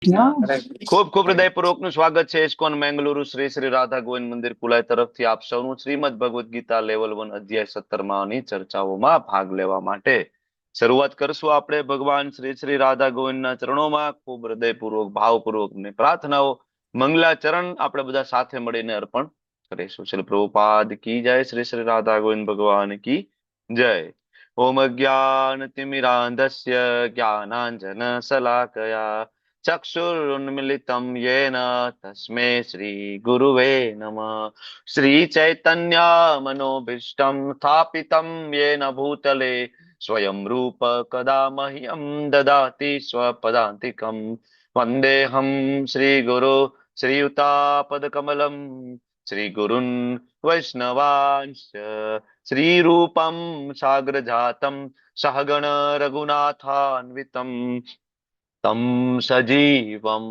ખૂબ ખૂબ હૃદયપૂર્વક નું સ્વાગત છે ઇસ્કોન મેંગલુરુ શ્રી શ્રી રાધા ગોવિંદ મંદિર કુલાઈ તરફથી આપ સૌનું શ્રીમદ ભગવદ્ ગીતા લેવલ 1 અધ્યાય 17 ની ચર્ચાઓમાં ભાગ લેવા માટે શરૂઆત કરશું આપણે ભગવાન શ્રી શ્રી રાધા ગોવિંદના ચરણોમાં ખૂબ હૃદયપૂર્વક ભાવપૂર્વક ની પ્રાર્થનાઓ મંગલાચરણ આપણે બધા સાથે મળીને અર્પણ કરીશું. શ્રી પ્રભુપાદ કી જય, શ્રી શ્રી રાધા ગોવિંદ ભગવાન કી જય. ઓમ જ્ઞાન તિમિરાંધસ્ય જ્ઞાનાંજન શલાકયા ચક્ષુરુન્મિલિतं येन तस्मै श्री गुरुवे नमः. श्री चैतन्य मनोभीष्टं स्थापितं येन भूतले स्वयं रूप कदा मह्यं ददाति स्वपदान्तिकं. वन्देऽहं श्रीगुरु श्रीयुतापदकमलं श्रीगुरुन् वैष्णवांश्च श्रीरूपं साग्रजातं सहगण रघुनाथान्वितं तम सजीवं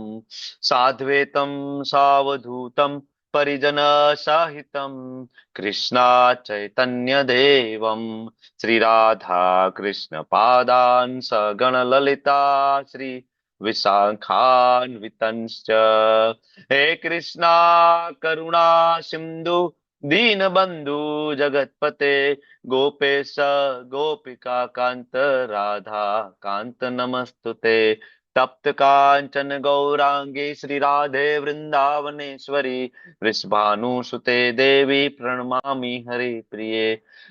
साद्वैतं सावधूतं परिजन सहितं कृष्णा चैतन्य देवं श्री राधा कृष्ण पादान् सगण ललिता श्री विशाखान्वितंश्च. हे कृष्णा करुणा सिंधु दीनबंधु जगतपते गोपेश गोपिका कांत राधा कांत नमस्तुते. तप्त कांचन गौरांगी श्री राधे वृंदावनेश्वरी वृषभानुसुते देवी प्रणमामि हरि प्रिये.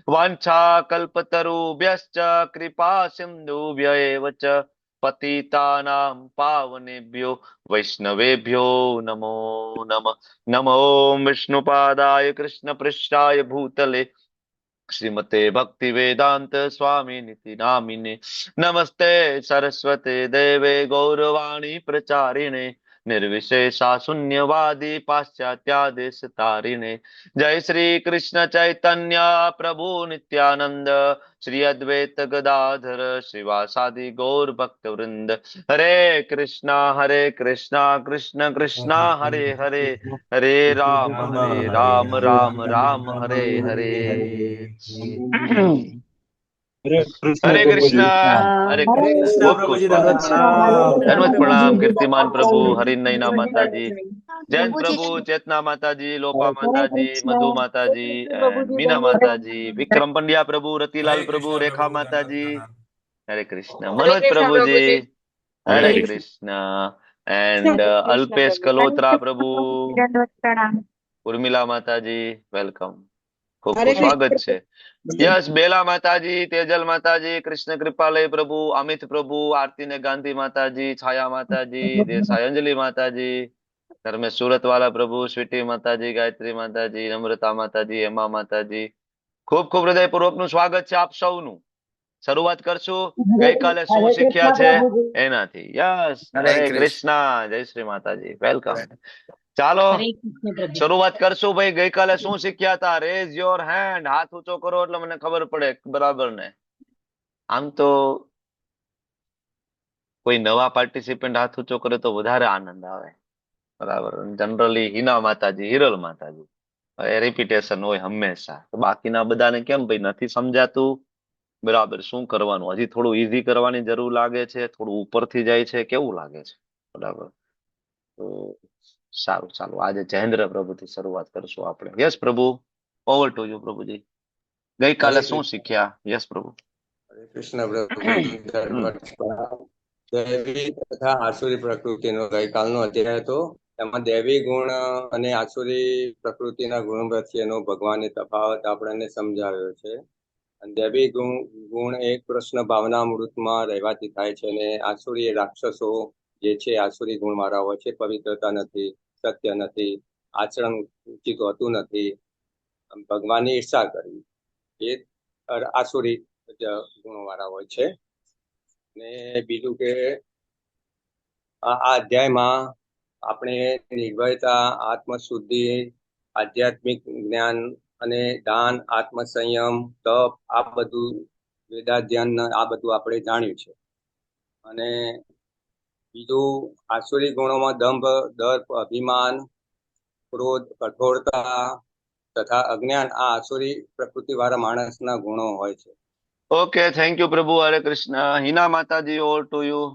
वाञ्छा कल्पतरुभ्यश्च कृपा सिन्धुभ्य एव च पतितानां पावनेभ्यो वैष्णवेभ्यो नमो नमः. नमो विष्णुपादाय कृष्णपृष्ठाय भूतले श्रीमते भक्ति वेदांत स्वामी निति नामिने. नमस्ते सरस्वते देवे गौरवाणी प्रचारिणे निर्विशेषा शून्यवादी पाश्चात्यादेश तारिणे. जय श्री कृष्ण चैतन्य प्रभु नित्यानंद श्री अद्वैत गदाधर श्रीवासादि गौर भक्त वृंद. हरे कृष्णा कृष्ण कृष्णा हरे हरे हरे राम राम राम हरे हरे. हरे कृष्णा हरे कृष्णा. खूब खूब स्वागत है. धन्यवाद प्रणाम कीर्तिमान प्रभु हरिनैना माता जी, जैन प्रभु चेतना माता जी, लोपा माता जी, मधु माता जी एंड मीना माता जी, विक्रम पंड्या प्रभु, रतिलाल प्रभु, रेखा माता जी. हरे कृष्णा. मनोज प्रभु जी. हरे कृष्णा. एंड अल्पेश कलोत्रा प्रभु, उर्मिला माता जी, वेलकम. खूब खूब स्वागत है. यस बेला माताजी, तेजल माताजी, कृष्ण कृपालय प्रभु, अमित प्रभु, आरती ने गांधी माताजी, छाया माताजी, देसाई अंजलि माताजी, घर में सूरत वाला प्रभु, स्वीटी माताजी, गायत्री माताजी, नम्रता माताजी, हेमा माताजी. खूब खूब हृदयपूर्वक નું સ્વાગત છે આપ સૌનું. શરૂઆત કરશું ગઈકાલે શું શીખ્યા છે એનાથી. યસ હરે કૃષ્ણ. જય શ્રી માતાજી. વેલકમ. ચાલો શરૂઆત કરશું ભાઈ. ગઈકાલે શું શીખ્યા હતા? Rays your hand. હાથ ઊંચો કરો એટલે મને ખબર પડે બરાબર ને. આમ તો કોઈ નવા પાર્ટિસિપન્ટ હાથ ઊંચો કરે તો વધારે આનંદ આવે બરાબર. જનરલી હિના માતાજી, હિરલ માતાજી રિપીટેશન હોય હંમેશા. બાકીના બધાને કેમ ભાઈ નથી સમજાતું બરાબર, શું કરવાનું? હજી થોડું ઈઝી કરવાની જરૂર લાગે છે, થોડું ઉપરથી જાય છે, કેવું લાગે છે બરાબર? તો સારું, ચાલો આજે જયેન્દ્ર પ્રભુથી શરૂઆત કરશું આપણે. યસ પ્રભુ, ઓવર ટુ યુ પ્રભુજી. ગઈકાલે શું શીખ્યા? યસ પ્રભુ. હરે કૃષ્ણ પ્રભુ. દૈવી તથા આસુરી પ્રકૃતિનો ગઈકાલનો અધ્યાય હતો. એમાં દૈવી ગુણ અને આસુરી પ્રકૃતિના ગુણ વચ્ચેનો ભગવાને તફાવત આપણને સમજાવ્યો છે. દૈવી ગુણ એક કૃષ્ણ ભાવનામૃતમાં રહેવાથી થાય છે, અને આસુરી રાક્ષસો જે છે આસુરી ગુણ વાળા હોય છે. પવિત્રતા નથી, સત્ય નથી, આચરણ ઉચિત હોતું નથી, ભગવાનની ઈર્ષા કરવી, એ આસુરી ગુણો વાળા હોય છે. ને બીજું કે આ અધ્યાયમાં આપણે નિર્ભયતા, આત્મશુદ્ધિ, આધ્યાત્મિક જ્ઞાન અને દાન, આત્મસંયમ, તપ, આ બધું વેદાધ્યાન, આ બધું આપણે જાણ્યું છે. અને બીજું આસુરી ગુણોમાં દંભ, દર્પ, અભિમાન, ક્રોધ, કઠોરતા તથા અજ્ઞાન, આ આસુરી પ્રકૃતિ વાળા માણસના ગુણો હોય છે. ઓકે, થેન્ક યુ પ્રભુ. હરે કૃષ્ણ. હિના માતાજી, ઓવર ટુ યુ.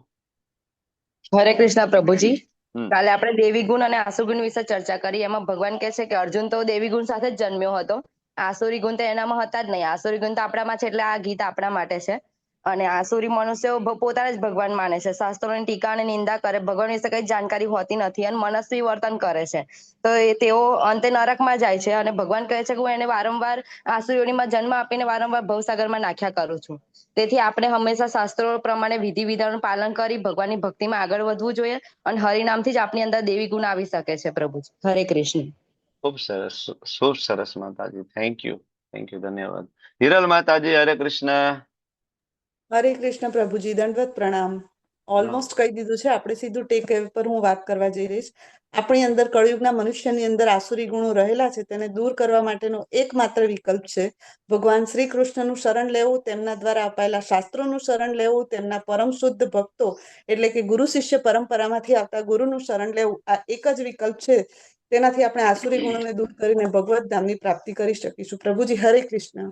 હરે કૃષ્ણ પ્રભુજી. હમ કાલે આપણે દેવી ગુણ અને આસુર ગુણ વિશે ચર્ચા કરી. એમાં ભગવાન કહે છે કે અર્જુન તો દેવી ગુણ સાથે જ જન્મ્યો હતો, આસુરી ગુણ તો એનામાં હતા જ નહીં. આસુરી ગુણ તો આપણામાં છે, એટલે આ ગીત આપણા માટે છે. અને આસુરી મનુષ્યો પોતાને જ ભગવાન માને છે, શાસ્ત્રોની ટીકા અને નિંદા કરે, ભગવાન વિશે કઈ જાણકારી હોતી નથી અને મનસ્વી વર્તન કરે છે. તો તેઓ અંતે નરકમાં જાય છે અને ભગવાન કહે છે કે હું એને વારંવાર આસુરીઓમાં જન્મ આપીને વારંવાર ભવસાગરમાં નાખ્યા કરું છું. તેથી આપણે હંમેશા શાસ્ત્રો પ્રમાણે વિધિ વિધાનનું પાલન કરી ભગવાનની ભક્તિમાં આગળ વધવું જોઈએ અને હરિનામથી જ આપણી અંદર દેવી ગુણ આવી શકે છે. પ્રભુજી હરે કૃષ્ણ. ખૂબ સરસ માતાજી, થેન્ક યુ, ધન્યવાદ. હિરલ માતાજી, હરે કૃષ્ણ. હરે કૃષ્ણ પ્રભુજી, દંડવત પ્રણામ. ઓલમોસ્ટ કહી દીધું છે. આપણે સીધું ટેક પર હું વાત કરવા જઈ રહીશ. આપણી અંદર કળિયુગના મનુષ્યની અંદર આસુરી ગુણો રહેલા છે, તેને દૂર કરવા માટેનો એકમાત્ર વિકલ્પ છે ભગવાન શ્રી કૃષ્ણનું શરણ લેવું, તેમના દ્વારા અપાયેલા શાસ્ત્રોનું શરણ લેવું, તેમના પરમ શુદ્ધ ભક્તો એટલે કે ગુરુ શિષ્ય પરંપરામાંથી આવતા ગુરુનું શરણ લેવું. આ એક જ વિકલ્પ છે, તેનાથી આપણે આસુરી ગુણોને દૂર કરીને ભગવત ધામની પ્રાપ્તિ કરી શકીશું. પ્રભુજી હરે કૃષ્ણ.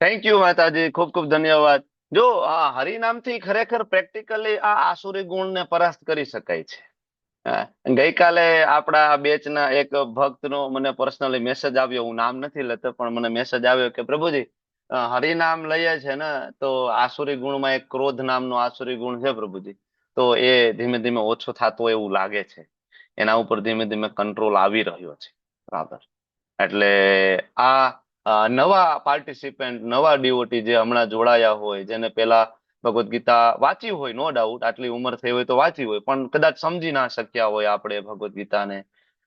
થેન્ક યુ માતાજી, ખૂબ ખૂબ ધન્યવાદ. જો આ હરિનામથી ખરેખર પ્રેક્ટિકલી આ આસુરી ગુણને પરાસ્ત કરી શકાય છે. ગઈકાલે આપણા બેચના એક ભક્તનો મને પર્સનલી મેસેજ આવ્યો, હું નામ નથી લેતો પણ મને મેસેજ આવ્યો કે પ્રભુજી હરિનામ લઈએ છે ને તો આસુરી ગુણમાં એક ક્રોધ નામનો આસુરી ગુણ છે પ્રભુજી, તો એ ધીમે ધીમે ઓછો થતો એવું લાગે છે, એના ઉપર ધીમે ધીમે કંટ્રોલ આવી રહ્યો છે. બરાબર. એટલે આ નવા પાર્ટિસિપન્ટ, નવા ડીઓટી જે હમણાં જોડાયા હોય, જેને પેલા ભગવદ્ ગીતા વાંચી હોય, નો ડાઉટ આટલી ઉંમર થઈ હોય તો વાંચી હોય, પણ કદાચ સમજી ના શક્યા હોય આપણે ભગવદ્ ગીતાને,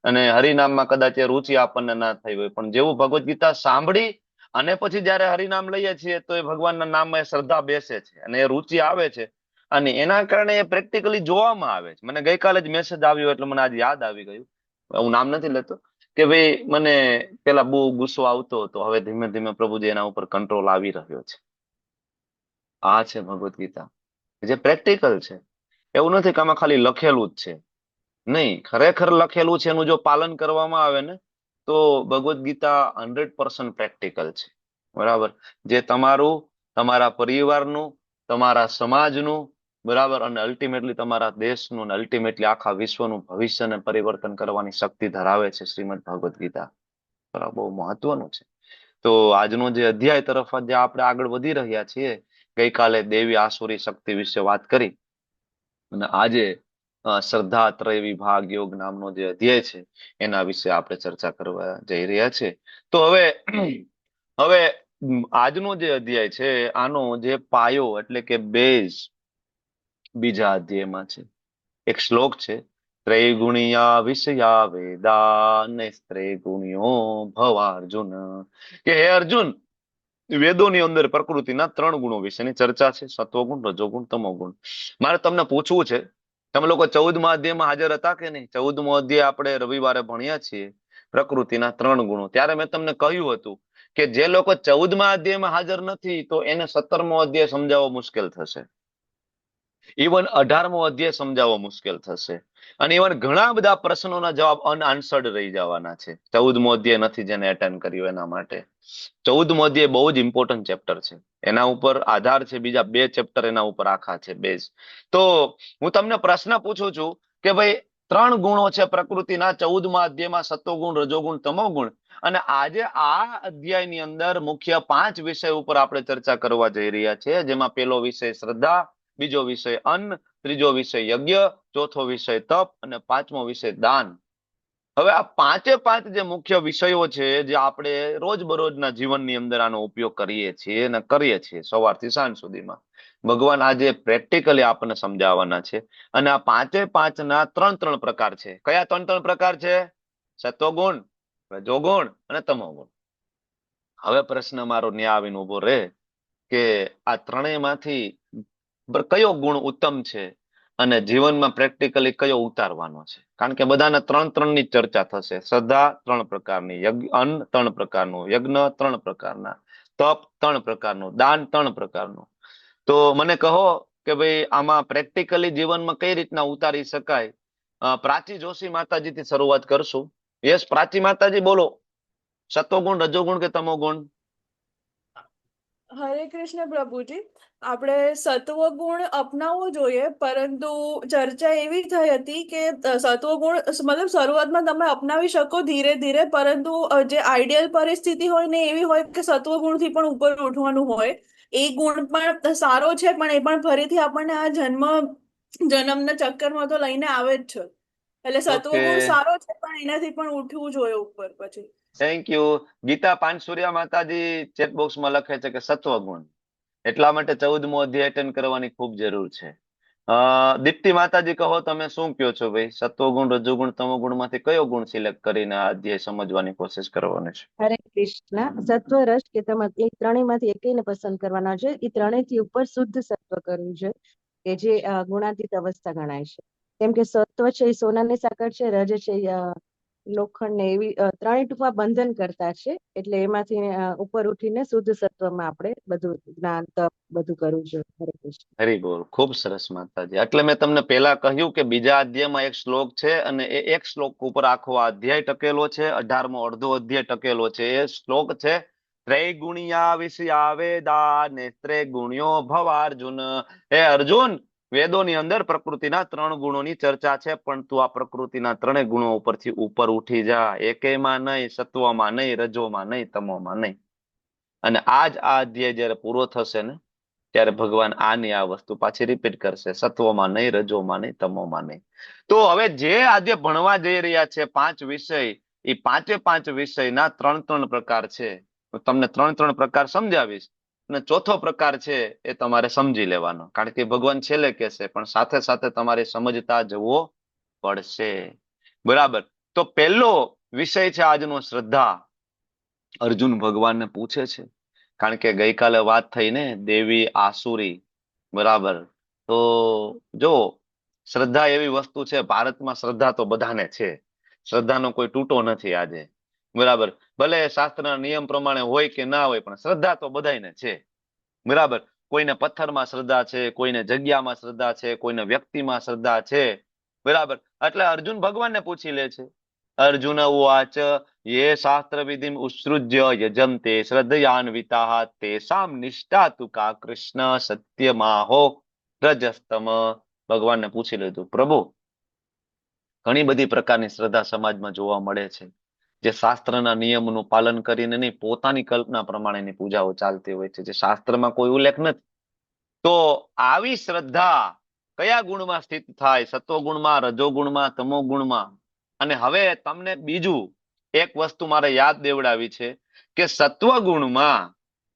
અને હરિનામમાં કદાચ એ રુચિ આપણને ના થઈ હોય, પણ જેવું ભગવદ્ ગીતા સાંભળી અને પછી જયારે હરિનામ લઈએ છીએ તો એ ભગવાનના નામમાં એ શ્રદ્ધા બેસે છે અને એ રુચિ આવે છે, અને એના કારણે એ પ્રેક્ટિકલી જોવામાં આવે છે. મને ગઈકાલે જ મેસેજ આવ્યો એટલે મને આજે યાદ આવી ગયું, હું નામ નથી લેતો, કે ભાઈ મને પેલા બહુ ગુસ્સો આવતો હતો, હવે ધીમે ધીમે પ્રભુજી એના ઉપર કંટ્રોલ આવી રહ્યો છે. આ છે ભગવદ્ ગીતા, જે પ્રેક્ટિકલ છે. એવું નથી કે આમાં ખાલી લખેલું જ છે, નહીં, ખરેખર લખેલું છે, એનું જો પાલન કરવામાં આવે ને તો ભગવદ્ ગીતા 100% પ્રેક્ટિકલ છે. બરાબર. જે તમારું, તમારા પરિવારનું, તમારા સમાજનું, બરાબર, અને અલ્ટિમેટલી તમારા દેશનું, અને અલ્ટિમેટલી આખા વિશ્વનું ભવિષ્યને પરિવર્તન કરવાની શક્તિ ધરાવે છે શ્રીમદ ભગવદ્ ગીતા. બરાબર, બહુ મહત્વનું છે. તો આજનો જે અધ્યાય તરફ જે આપણે આગળ વધી રહ્યા છીએ, ગઈકાલે દેવી આસુરી શક્તિ વિશે વાત કરી, અને આજે શ્રદ્ધા ત્રય વિભાગ યોગ નામનો જે અધ્યાય છે એના વિશે આપણે ચર્ચા કરવા જઈ રહ્યા છે. તો હવે હવે આજનો જે અધ્યાય છે આનો જે પાયો એટલે કે બેઝ બીજા અધ્યાયમાં છે. એક શ્લોક છે, ત્રૈગુણિયા વિષયા વેદા નૈસ્ત્રૈગુણ્યો ભવાર્જુન, કે હે અર્જુન, વેદોની અંદર પ્રકૃતિના 3 ગુણો વિશેની ચર્ચા છે, સત્વગુણ, રજોગુણ, તમોગુણ. મારે તમને પૂછવું છે, તમે લોકો 14મા અધ્યાયમાં હાજર હતા કે નહીં? 14મો અધ્યાય આપણે રવિવારે ભણ્યા છીએ, પ્રકૃતિના 3 ગુણો. ત્યારે મેં તમને કહ્યું હતું કે જે લોકો 14મા અધ્યાયમાં હાજર નથી તો એને 17મો અધ્યાય સમજાવવો મુશ્કેલ થશે, ઇવન 18મો અધ્યાય સમજાવવો મુશ્કેલ થશે, અને ઇવન ઘણા બધા પ્રશ્નોના જવાબ અનઆન્સર્ડ રહી જવાના છે. 14મો અધ્યાય નથી જેને એટેન્ડ કર્યો એના માટે. 14મો અધ્યાય બહુ જ ઇમ્પોર્ટન્ટ ચેપ્ટર છે, એના ઉપર આધાર છે બીજા 2 ચેપ્ટર, એના ઉપર આખા છે બેઝ. તો હું તમને પ્રશ્ન પૂછું છું કે ભાઈ 3 ગુણો છે પ્રકૃતિના 14મા અધ્યાયમાં, સત્વગુણ, રજોગુણ, તમોગુણ, અને આજે આ અધ્યાયની અંદર મુખ્ય 5 વિષય ઉપર આપણે ચર્ચા કરવા જઈ રહ્યા છે, જેમાં પહેલો વિષય શ્રદ્ધા, બીજો વિષય અન્ન, ત્રીજો વિષય યજ્ઞ, ચોથો વિષય તપ, અને 5મો વિષય દાન. હવે આ 5 જે મુખ્ય વિષયો છે, જે આપણે રોજબરોજના જીવનની અંદર આનો ઉપયોગ કરીએ છીએ અને કરીએ છીએ સવારથી સાંજ સુધીમાં, ભગવાન આજે પ્રેક્ટિકલી આપણને સમજાવવાના છે. અને આ 5ના 3 પ્રકાર છે. કયા 3 પ્રકાર છે? સત્વગુણ, રજોગુણ અને તમોગુણ. હવે પ્રશ્ન મારો ન્યા આવીને ઉભો રહે કે આ ત્રણેયમાંથી કયો ગુણ ઉત્તમ છે અને જીવનમાં પ્રેક્ટિકલી કયો ઉતારવાનો છે? કારણ કે બધાને 3ની જ ચર્ચા થશે. શ્રદ્ધા 3 પ્રકારની, અન્ન 3 પ્રકારનું, યજ્ઞ 3 પ્રકારના, તપ 3 પ્રકારનું, દાન 3 પ્રકારનું. તો મને કહો કે ભાઈ આમાં પ્રેક્ટિકલી જીવનમાં કઈ રીતના ઉતારી શકાય? પ્રાચી જોશી માતાજીથી શરૂઆત કરશું. યસ પ્રાચી માતાજી, બોલો. સત્વગુણ, રજોગુણ કે તમોગુણ? હરે કૃષ્ણ પ્રભુજી. આપણે સત્વ ગુણ અપનાવવો જોઈએ, પરંતુ ચર્ચા એવી થઈ હતી કે સત્વ ગુણ મતલબ શરૂઆતમાં તમે અપનાવી શકો ધીરે ધીરે, પરંતુ જે આઈડિયલ પરિસ્થિતિ હોય ને એવી હોય કે સત્વ ગુણથી પણ ઉપર ઉઠવાનું હોય. એ ગુણ પણ સારો છે, પણ એ પણ ફરીથી આપણને આ જન્મના ચક્કરમાં તો લઈને આવે જ છે. એટલે સત્વ ઓકે, ગુણ સારો છે, પણ એનાથી પણ ઉઠવું જોઈએ ઉપર પછી. Thank you. ગીતા પાનસુરિયા માતાજી ચેટ બોક્સમાં લખે છે કે સત્વગુણ, એટલા માટે 14મો અધ્યાય અટેન્ડ કરવાની ખૂબ જરૂર છે. દીપ્તિ માતાજી, કહો તમે શું કહો છો ભાઈ? સત્વગુણ, રજોગુણ, તમોગુણ માંથી કયો ગુણ સિલેક્ટ કરીને આ અધ્યાય સમજવાની કોશિશ કરવાની છે? હરે કૃષ્ણ. સત્વ, રસ કે તમ એ ત્રણેયમાંથી એકને પસંદ કરવાના છે. એ ત્રણેયથી ઉપર શુદ્ધ સત્વ કરવું છે, કે જે ગુણાતીત અવસ્થા ગણાય છે. કેમ કે સત્વ છે એ સોનાની સાકર છે, રજ છે લોખંડ ને એવી ત્રણેય ટૂંકમાં બંધન કરતા છે. એટલે એમાંથી ઉપર ઉઠીને શુદ્ધ સત્વમાં આપણે બધું જ્ઞાન તપ બધું કરવું જોઈએ. હરે કૃષ્ણ. હરી બોલ, ખૂબ સરસ માતાજી. એટલે મેં તમને પહેલા કહ્યું કે બીજા અધ્યાયમાં એક શ્લોક છે, અને એ એક શ્લોક ઉપર આખો આ અધ્યાય ટકેલો છે. 18મો અડધો અધ્યાય ટકેલો છે. એ શ્લોક છે ત્રૈગુણ્યા વિષયા વેદા નેત્રે ગુણ્યો ભવાર્જુન. હે અર્જુન, વેદોની અંદર પ્રકૃતિના 3 ગુણોની ચર્ચા છે, પણ તું આ પ્રકૃતિના 3 ગુણો ઉપરથી ઉપર ઉઠી જા. એકેયમાં નહીં, સત્વમાં નહીં, રજોમાં નહીં, તમોમાં નહીં. અને આ અધ્યાય જયારે પૂરો થશે ને, ત્યારે ભગવાન આની આ વસ્તુ પાછી રિપીટ કરશે. સત્વમાં નહીં, રજોમાં નહીં, તમોમાં નહીં. તો હવે જે આજે ભણવા જઈ રહ્યા છે 5 વિષય, એ 5 વિષયના 3 પ્રકાર છે. હું તમને 3 પ્રકાર સમજાવીશ, અને ચોથો પ્રકાર છે એ તમારે સમજી લેવાનો, કારણ કે ભગવાન છેલ્લે કહેશે, પણ સાથે સાથે તમારે સમજતા જવો પડશે. બરાબર. તો પહેલો વિષય છે આજનો શ્રદ્ધા. અર્જુન ભગવાનને પૂછે છે, કારણ કે ગઈકાલે વાત થઈ ને દેવી આસુરી. બરાબર. તો જો શ્રદ્ધા એવી વસ્તુ છે, ભારતમાં શ્રદ્ધા તો બધાને છે. શ્રદ્ધાનો કોઈ તૂટો નથી આજે. બરાબર. ભલે શાસ્ત્રના નિયમ પ્રમાણે હોય કે ના હોય, પણ શ્રદ્ધા તો બધાને છે. બરાબર. કોઈને પથ્થરમાં શ્રદ્ધા છે, કોઈને જગ્યામાં શ્રદ્ધા છે, કોઈને વ્યક્તિમાં શ્રદ્ધા છે. બરાબર. એટલે અર્જુન ભગવાનને પૂછી લે છે. અર્જુન ઉવાચ ये शास्त्र विधिम उत्सृज्य यजन्ते श्रद्धयान्विताः तेषां निष्ठा तु का कृष्ण सत्यमाहो रजस्तम. ભગવાનને પૂછી લીધું, પ્રભુ, ઘણી બધી પ્રકારની શ્રદ્ધા સમાજમાં જોવા મળે છે, જે શાસ્ત્રના નિયમોનું પાલન કરીને નહીં, પોતાની કલ્પના પ્રમાણેની પૂજાઓ ચાલતી હોય છે, જે શાસ્ત્રમાં કોઈ ઉલ્લેખ નથી. તો આવી શ્રદ્ધા કયા ગુણમાં સ્થિત થાય? સત્વગુણમાં, રજોગુણમાં, તમોગુણમાં? અને હવે તમને બીજું એક વસ્તુ મારે યાદ દેવડાવી છે કે સત્વગુણમાં,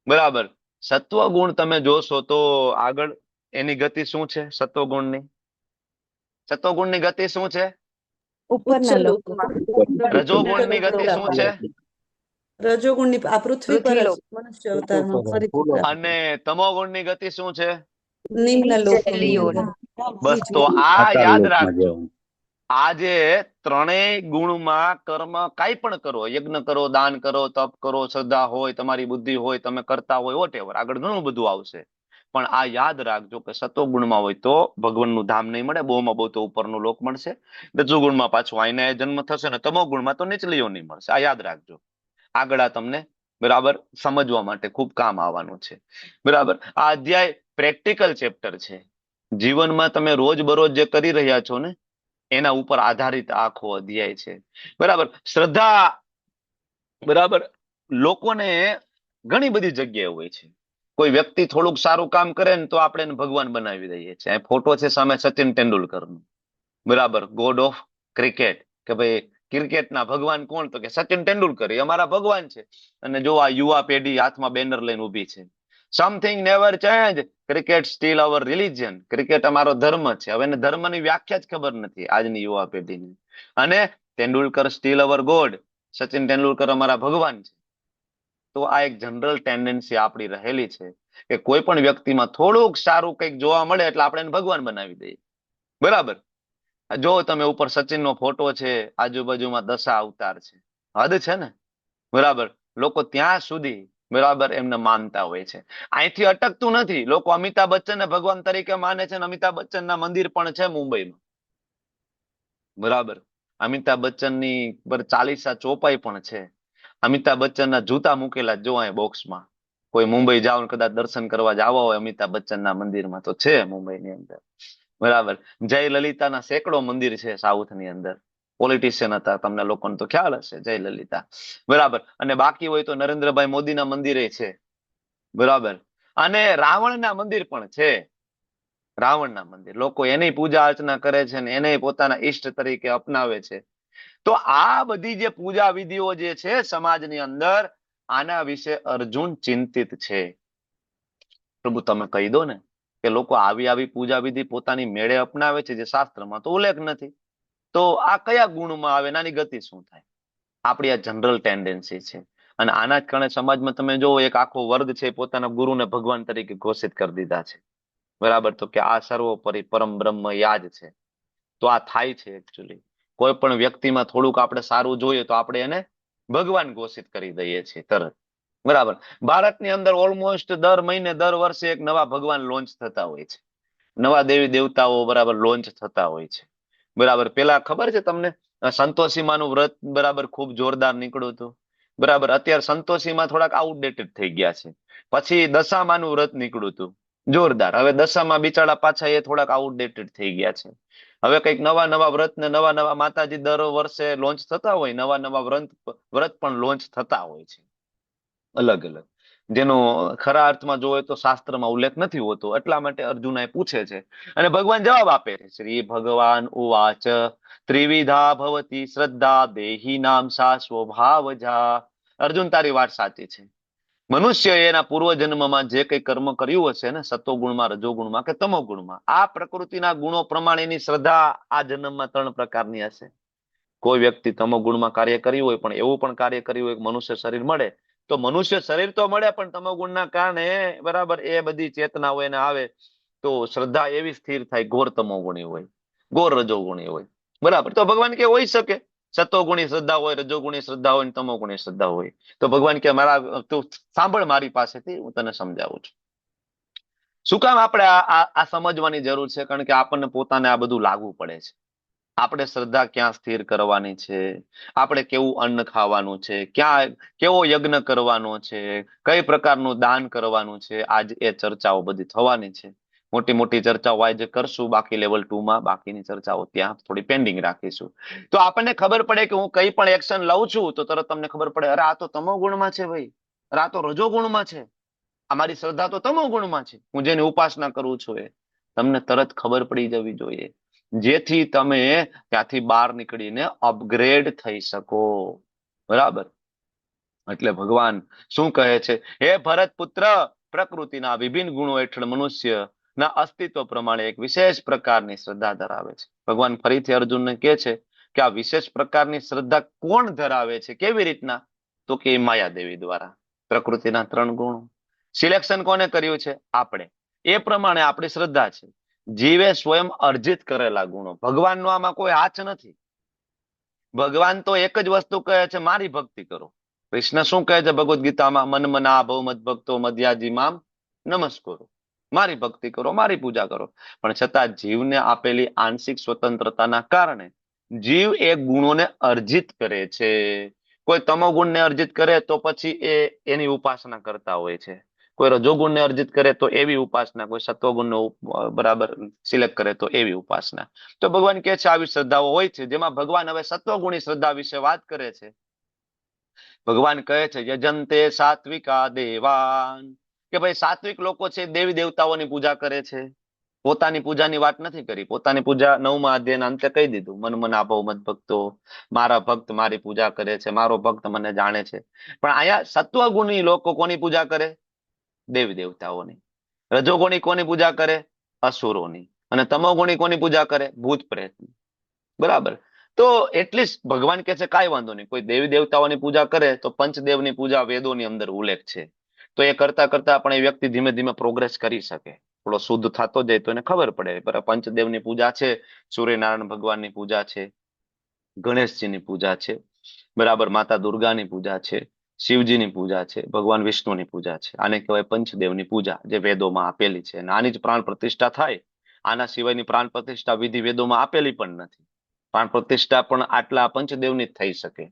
બરાબર, સત્વગુણ તમે જોશો તો આગળ એની ગતિ શું છે? સત્વગુણની ગતિ શું છે? ઉપરના ઉચ્ચ લોકમાં. રજોગુણની ગતિ શું છે? રજોગુણની આ પૃથ્વી પર જ પૃથ્વીલોક. મનુષ્ય અવતારમાં ફરીથી પ્રાપ્ત. અને તમોગુણની ગતિ શું છે? નિમ્ન છેલ્લી યોન. બસ, તો આ યાદ રાખજો. આ જે 3 ગુણમાં કર્મ કાંઈ પણ કરો, યજ્ઞ કરો, દાન કરો, તપ કરો, શ્રદ્ધા હોય, તમારી બુદ્ધિ હોય, તમે કરતા હોય, વોટેવર, આગળ ઘણું બધું આવશે. પણ આ યાદ રાખજો કે સત્વગુણમાં હોય તો ભગવાનનું ધામ નહીં મળે, બહુમાં બહુ તો ઉપરનું લોક મળશે. રજોગુણમાં પાછું આઈને જન્મ થશે, ને તમોગુણમાં તો નીચલી યોની મળશે. આ યાદ રાખજો. આગળ આ તમને બરાબર સમજવા માટે ખૂબ કામ આવવાનું છે. બરાબર. આ અધ્યાય પ્રેક્ટિકલ ચેપ્ટર છે. જીવનમાં તમે રોજ બરોજ જે કરી રહ્યા છો ને, એના ઉપર આધારિત આખો અધ્યાય છે. બરાબર. શ્રદ્ધા, બરાબર, લોકોને ઘણી બધી જગ્યાએ હોય છે. કોઈ વ્યક્તિ થોડુંક સારું કામ કરે ને તો આપણે એને ભગવાન બનાવી દઈએ છીએ. આ ફોટો છે સામે સચિન તેંડુલકરનો. બરાબર. ગોડ ઓફ ક્રિકેટ, કે ભાઈ ક્રિકેટના ભગવાન કોણ? તો કે સચિન તેંડુલકર, એ અમારા ભગવાન છે. અને જો આ યુવા પેઢી હાથમાં બેનર લઈને ઊભી છે. Something never change, cricket still our religion. Cricket અમારો ધર્મ છે. હવે એને ધર્મની વ્યાખ્યા જ ખબર નથી આજની યુવા પેઢીને. અને તેંડુલકર સ્ટીલ અવર ગોડ, સચિન તેંડુલકર અમારા ભગવાન છે. તો આ એક જનરલ ટેન્ડન્સી આપણી રહેલી છે કે કોઈ પણ વ્યક્તિમાં થોડુંક સારું કંઈક જોવા મળે એટલે આપણે એને ભગવાન બનાવી દઈએ. બરાબર. જો તમે ઉપર સચિનનો ફોટો છે, આજુબાજુમાં દશા અવતાર છે. હદ છે ને. બરાબર. લોકો ત્યાં સુધી, બરાબર, એમને માનતા હોય છે. અહીંથી અટકતું નથી. લોકો અમિતાભ બચ્ચનને ભગવાન તરીકે માને છે, અને અમિતાભ બચ્ચનના મંદિર પણ છે મુંબઈમાં. બરાબર. અમિતાભ બચ્ચનની પર 40 ચોપાઈ પણ છે. અમિતાભ બચ્ચનના જૂતા મૂકેલા જો અહીં બોક્સમાં. કોઈ મુંબઈ જાઓ ને કદાચ દર્શન કરવા જવા હોય અમિતાભ બચ્ચનના મંદિરમાં તો છે મુંબઈની અંદર, બરાબર. જયલલિતાના સેંકડો મંદિર છે સાઉથની અંદર. પોલિટિશિયન હતા, તમને લોકોને તો ખ્યાલ હશે જયલલિતા, બરાબર. અને બાકી હોય તો નરેન્દ્રભાઈ મોદીના મંદિરે છે, બરાબર. અને રાવણના મંદિર પણ છે. રાવણના મંદિર, લોકો એની પૂજા અર્ચના કરે છે ને એને પોતાના ઈષ્ટ તરીકે અપનાવે છે. તો આ બધી જે પૂજા વિધિઓ જે છે સમાજની અંદર, આના વિશે અર્જુન ચિંતિત છે. પ્રભુ તમે કહી દો ને કે લોકો આવી આવી પૂજા વિધિ પોતાની મેળે અપનાવે છે જે શાસ્ત્રમાં તો ઉલ્લેખ નથી, તો આ કયા ગુણમાં આવે, નાની ગતિ શું થાય? આપણી આ જનરલ ટેન્ડન્સી છે. અને આના જ કારણે સમાજમાં તમે જોવો એક આખો વર્ગ છે પોતાના ગુરુને ભગવાન તરીકે ઘોષિત કરી દીધા છે, બરાબર. તો કે આ સર્વોપરી પરમ બ્રહ્મ યાદ છે. તો આ થાય છે એકચ્યુઅલી કોઈ પણ વ્યક્તિમાં થોડુંક આપણે સારું જોઈએ તો આપણે એને ભગવાન ઘોષિત કરી દઈએ છીએ તરત, બરાબર. ભારતની અંદર ઓલમોસ્ટ દર મહિને દર વર્ષે એક નવા ભગવાન લોન્ચ થતા હોય છે, નવા દેવી દેવતાઓ બરાબર લોન્ચ થતા હોય છે, બરાબર. પેલા ખબર છે તમને સંતોષીમાનું વ્રત બરાબર ખૂબ જોરદાર નીકળ્યું હતું, બરાબર. અત્યારે સંતોષીમાં થોડાક આઉટડેટેડ થઈ ગયા છે. પછી દશામાનું વ્રત નીકળ્યું હતું જોરદાર, હવે દશામાં બિચારા પાછા એ થોડાક આઉટડેટેડ થઈ ગયા છે. હવે કંઈક નવા નવા વ્રત ને નવા નવા માતાજી દર વર્ષે લોન્ચ થતા હોય, નવા નવા વ્રત પણ લોન્ચ થતા હોય છે અલગ અલગ, જેનો ખરા અર્થમાં જોવે તો શાસ્ત્રમાં ઉલ્લેખ નથી હોતો. એટલા માટે અર્જુન પૂછે છે અને ભગવાન જવાબ આપે છે. શ્રી ભગવાન ઉવાચ ત્રિવિધા ભવતી શ્રદ્ધા દેહી નામ સા સ્વભાવજા. અર્જુન તારી વાત સાચી છે. મનુષ્ય એના પૂર્વજન્મમાં જે કઈ કર્મ કર્યું હશે ને, સત્વગુણમાં, રજોગુણમાં કે તમોગુણમાં, આ પ્રકૃતિના ગુણો પ્રમાણેની શ્રદ્ધા આ જન્મમાં 3 પ્રકારની હશે. કોઈ વ્યક્તિ તમોગુણમાં કાર્ય કર્યું હોય પણ એવું પણ કાર્ય કર્યું હોય કે મનુષ્ય શરીર મળે, તો મનુષ્ય શરીર તો મળે પણ તમોગુણના કારણે બરાબર એ બધી ચેતનાઓ એને આવે તો શ્રદ્ધા એવી સ્થિર થાય ઘોર તમોગુણી હોય, ઘોર રજોગુણી હોય, બરાબર. તો ભગવાન કે હોઈ શકે સત્વગુણી શ્રદ્ધા હોય, રજોગુણી શ્રદ્ધા હોય, તમોગુણી શ્રદ્ધા હોય. તો ભગવાન કે મારા તું સાંભળ મારી પાસેથી, હું તને સમજાવું છું. શું કામ આપણે આ સમજવાની જરૂર છે? કારણ કે આપણને પોતાને આ બધું લાગુ પડે છે. આપણે શ્રદ્ધા ક્યાં સ્થિર કરવાની છે, આપણે કેવું અન્ન ખાવાનું છે, ક્યાં કેવો યજ્ઞ કરવાનો છે, કઈ પ્રકારનું દાન કરવાનું છે, આજ એ ચર્ચાઓ બધી થવાની છે. મોટી મોટી ચર્ચાઓ આજે કરશું, બાકી લેવલ 2 માં બાકીની ચર્ચાઓ ત્યાં થોડી પેન્ડિંગ રાખીશું. તો આપણને ખબર પડે કે હું કઈ પણ એક્શન લઉં છું તો તરત તમને ખબર પડે, અરે આ તો તમો ગુણમાં છે ભાઈ, અરે આ તો રજો ગુણમાં છે, અમારી શ્રદ્ધા તો તમો ગુણમાં છે, હું જેની ઉપાસના કરું છું એ તમને તરત ખબર પડી જવી જોઈએ, જેથી તમે ત્યાંથી બહાર નીકળીને અપગ્રેડ થઈ શકો, બરાબર. એટલે ભગવાન શું કહે છે? હે ભરત પુત્ર, પ્રકૃતિના વિભિન્ન ગુણો હેઠળ મનુષ્યના અસ્તિત્વ પ્રમાણે એક વિશેષ પ્રકારની શ્રદ્ધા ધરાવે છે. ભગવાન ફરીથી અર્જુનને કહે છે કે આ વિશેષ પ્રકારની શ્રદ્ધા કોણ ધરાવે છે, કેવી રીતના? તો કે માયાદેવી દ્વારા. પ્રકૃતિના 3 ગુણો સિલેક્શન કોને કર્યું છે? આપણે. એ પ્રમાણે આપણી શ્રદ્ધા છે. જીવે સ્વયં અર્જિત કરેલા ગુણો. ભગવાનનો આમાં કોઈ હાથ નથી. ભગવાન તો એક જ વસ્તુ કહે છે, મારી ભક્તિ કરો. કૃષ્ણ શું કહે છે ભગવદ્ ગીતામાં? મન મના ભવ મદ ભક્તો મધ્યાજી મામ નમસ્કરો. મારી ભક્તિ કરો, મારી પૂજા કરો. પણ છતાં જીવને આપેલી આંશિક સ્વતંત્રતાના કારણે જીવ એ ગુણોને અર્જિત કરે છે. કોઈ તમોગુણને અર્જિત કરે તો પછી એની ઉપાસના કરતા હોય છે, કોઈ રજોગુણને અર્જિત કરે તો એવી ઉપાસના, કોઈ સત્વગુણને બરાબર સિલેક્ટ કરે તો એવી ઉપાસના. તો ભગવાન કહે છે આવી શ્રદ્ધાઓ હોય છે, જેમાં ભગવાન હવે સત્વગુણી શ્રદ્ધા વિશે વાત કરે છે. ભગવાન કહે છે યજંતે સાત્વિકા દેવાન, કે ભાઈ સાત્વિક લોકો છે દેવી દેવતાઓની પૂજા કરે છે. પોતાની પૂજાની વાત નથી કરી, પોતાની પૂજા 9મા અધ્યાયના અંતે કહી દીધું, મન મન આપો મત ભક્તો, મારા ભક્ત મારી પૂજા કરે છે, મારો ભક્ત મને જાણે છે. પણ અહીંયા સત્વગુણી લોકો કોની પૂજા કરે? દેવી દેવતાઓની. રજોગુણી કોની પૂજા કરે? અસુરોની. અને તમોગુણી કોની પૂજા કરે? ભૂત પ્રેતની, બરાબર. તો એટલીસ્ટ ભગવાન કહે છે કાંઈ વાંધો નહીં, કોઈ દેવી દેવતાઓની પૂજા કરે તો પંચદેવની પૂજા વેદોની અંદર ઉલ્લેખ છે, તો એ કરતા કરતા પણ એ વ્યક્તિ ધીમે ધીમે પ્રોગ્રેસ કરી શકે, થોડો શુદ્ધ થતો જાય તો એને ખબર પડે. પંચદેવની પૂજા છે, સૂર્યનારાયણ ભગવાનની પૂજા છે, ગણેશજીની પૂજા છે, બરાબર, માતા દુર્ગાની પૂજા છે, શિવજીની પૂજા છે, ભગવાન વિષ્ણુની પૂજા છે. આને કહેવાય પંચદેવની પૂજા, જે વેદોમાં આપેલી છે. અને આની જ પ્રાણ પ્રતિષ્ઠા થાય. આના સિવાયની પ્રાણ પ્રતિષ્ઠા વિધિ વેદોમાં આપેલી પણ નથી. પ્રાણ પ્રતિષ્ઠા પણ આટલા પંચદેવની જ થઈ શકે.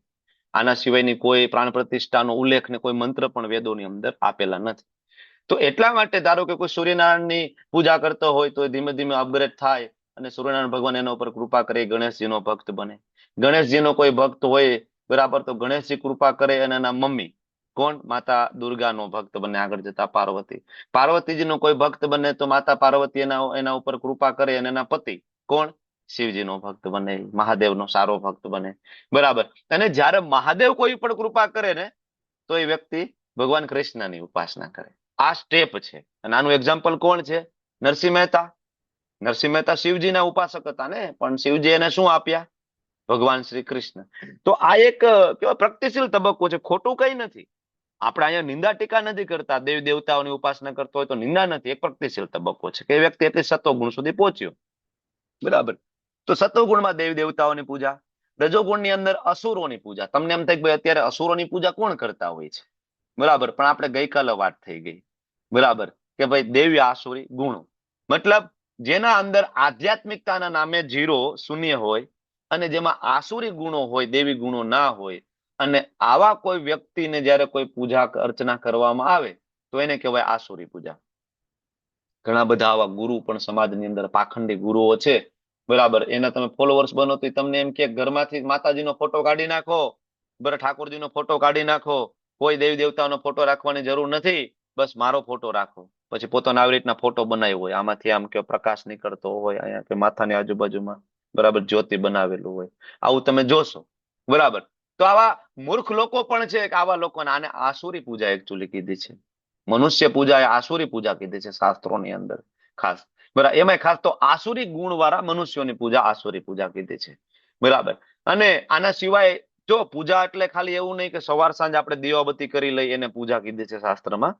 આના સિવાયની કોઈ પ્રાણ પ્રતિષ્ઠાનો ઉલ્લેખ ને કોઈ મંત્ર પણ વેદોની અંદર આપેલા નથી. તો એટલા માટે ધારો કે કોઈ સૂર્યનારાયણની પૂજા કરતો હોય તો ધીમે ધીમે અપગ્રેડ થાય અને સૂર્યનારાયણ ભગવાન એના ઉપર કૃપા કરે, ગણેશજીનો ભક્ત બને. ગણેશજીનો કોઈ ભક્ત હોય બરાબર, તો ગણેશજી કૃપા કરે અને એના મમ્મી કોણ, માતા દુર્ગાનો ભક્ત બને, આગળ જતા પાર્વતી. પાર્વતીજીનો કોઈ ભક્ત બને તો માતા પાર્વતી એના ઉપર કૃપા કરે અને એના પતિ કોણ, શિવજીનો ભક્ત બને, મહાદેવનો સારો ભક્ત બને. બરાબર. અને જ્યારે મહાદેવ કોઈ પણ કૃપા કરે ને તો એ વ્યક્તિ ભગવાન કૃષ્ણની ઉપાસના કરે. આ સ્ટેપ છે. અને આનું એક્ઝામ્પલ કોણ છે? નરસિંહ મહેતા. નરસિંહ મહેતા શિવજીના ઉપાસક હતા ને, પણ શિવજી એને શું આપ્યા? ભગવાન શ્રી કૃષ્ણ. તો આ એક કેવો પ્રગતિશીલ તબક્કો છે, ખોટું કઈ નથી. આપણે અહીંયા નિંદા ટીકા નથી કરતા. દેવી દેવતાઓની ઉપાસના કરતો હોય તો નિંદા નથી, એક પ્રગતિશીલ તબક્કો છે કે એ વ્યક્તિ એટલી સત્વગુણ સુધી પહોંચ્યો. બરાબર. તો સત્વગુણમાં દેવી દેવતાઓની પૂજા, રજોગુણની અંદર અસુરોની પૂજા. તમને એમ થાય કે ભાઈ અત્યારે અસુરોની પૂજા કોણ કરતા હોય છે? બરાબર. પણ આપણે ગઈકાલે વાત થઈ ગઈ, બરાબર, કે ભાઈ દેવી આસુરી ગુણો, મતલબ જેના અંદર આધ્યાત્મિકતાના નામે 0 શૂન્ય હોય અને જેમાં આસુરી ગુણો હોય, દેવી ગુણો ના હોય, અને આવા કોઈ વ્યક્તિને જ્યારે કોઈ પૂજા અર્ચના કરવામાં આવે તો એને કહેવાય આસુરી પૂજા. ઘણા બધા આવા ગુરુ પણ સમાજની અંદર પાખંડી ગુરુઓ છે, બરાબર. એના તમે ફોલોવર્સ બનો તો તમને એમ કે ઘરમાંથી માતાજીનો ફોટો કાઢી નાખો, બરાબર, ઠાકોરજીનો ફોટો કાઢી નાખો, કોઈ દેવી દેવતાનો ફોટો રાખવાની જરૂર નથી, બસ મારો ફોટો રાખો. પછી પોતાના આવી રીતના ફોટો બનાવ્યો હોય, આમાંથી આમ કે પ્રકાશ નીકળતો હોય, અહીંયા કે માથાની આજુબાજુમાં બરાબર જ્યોતિ બનાવેલું હોય, આવું તમે જોશો. બરાબર. તો આવા મૂર્ખ લોકો પણ છે કે આવા લોકોને આને આસુરી પૂજા એકચ્યુઅલી કીધી છે. મનુષ્ય પૂજા એ આસુરી પૂજા કીધી છે શાસ્ત્રોની અંદર ખાસ. બરાબર. એમાં ખાસ તો આસુરી ગુણ વાળા મનુષ્યોની પૂજા આસુરી પૂજા કીધી છે. બરાબર. અને આના સિવાય જો પૂજા એટલે ખાલી એવું નહીં કે સવાર સાંજ આપણે દીવાબત્તી કરી લઈ એને પૂજા કીધી છે શાસ્ત્રમાં.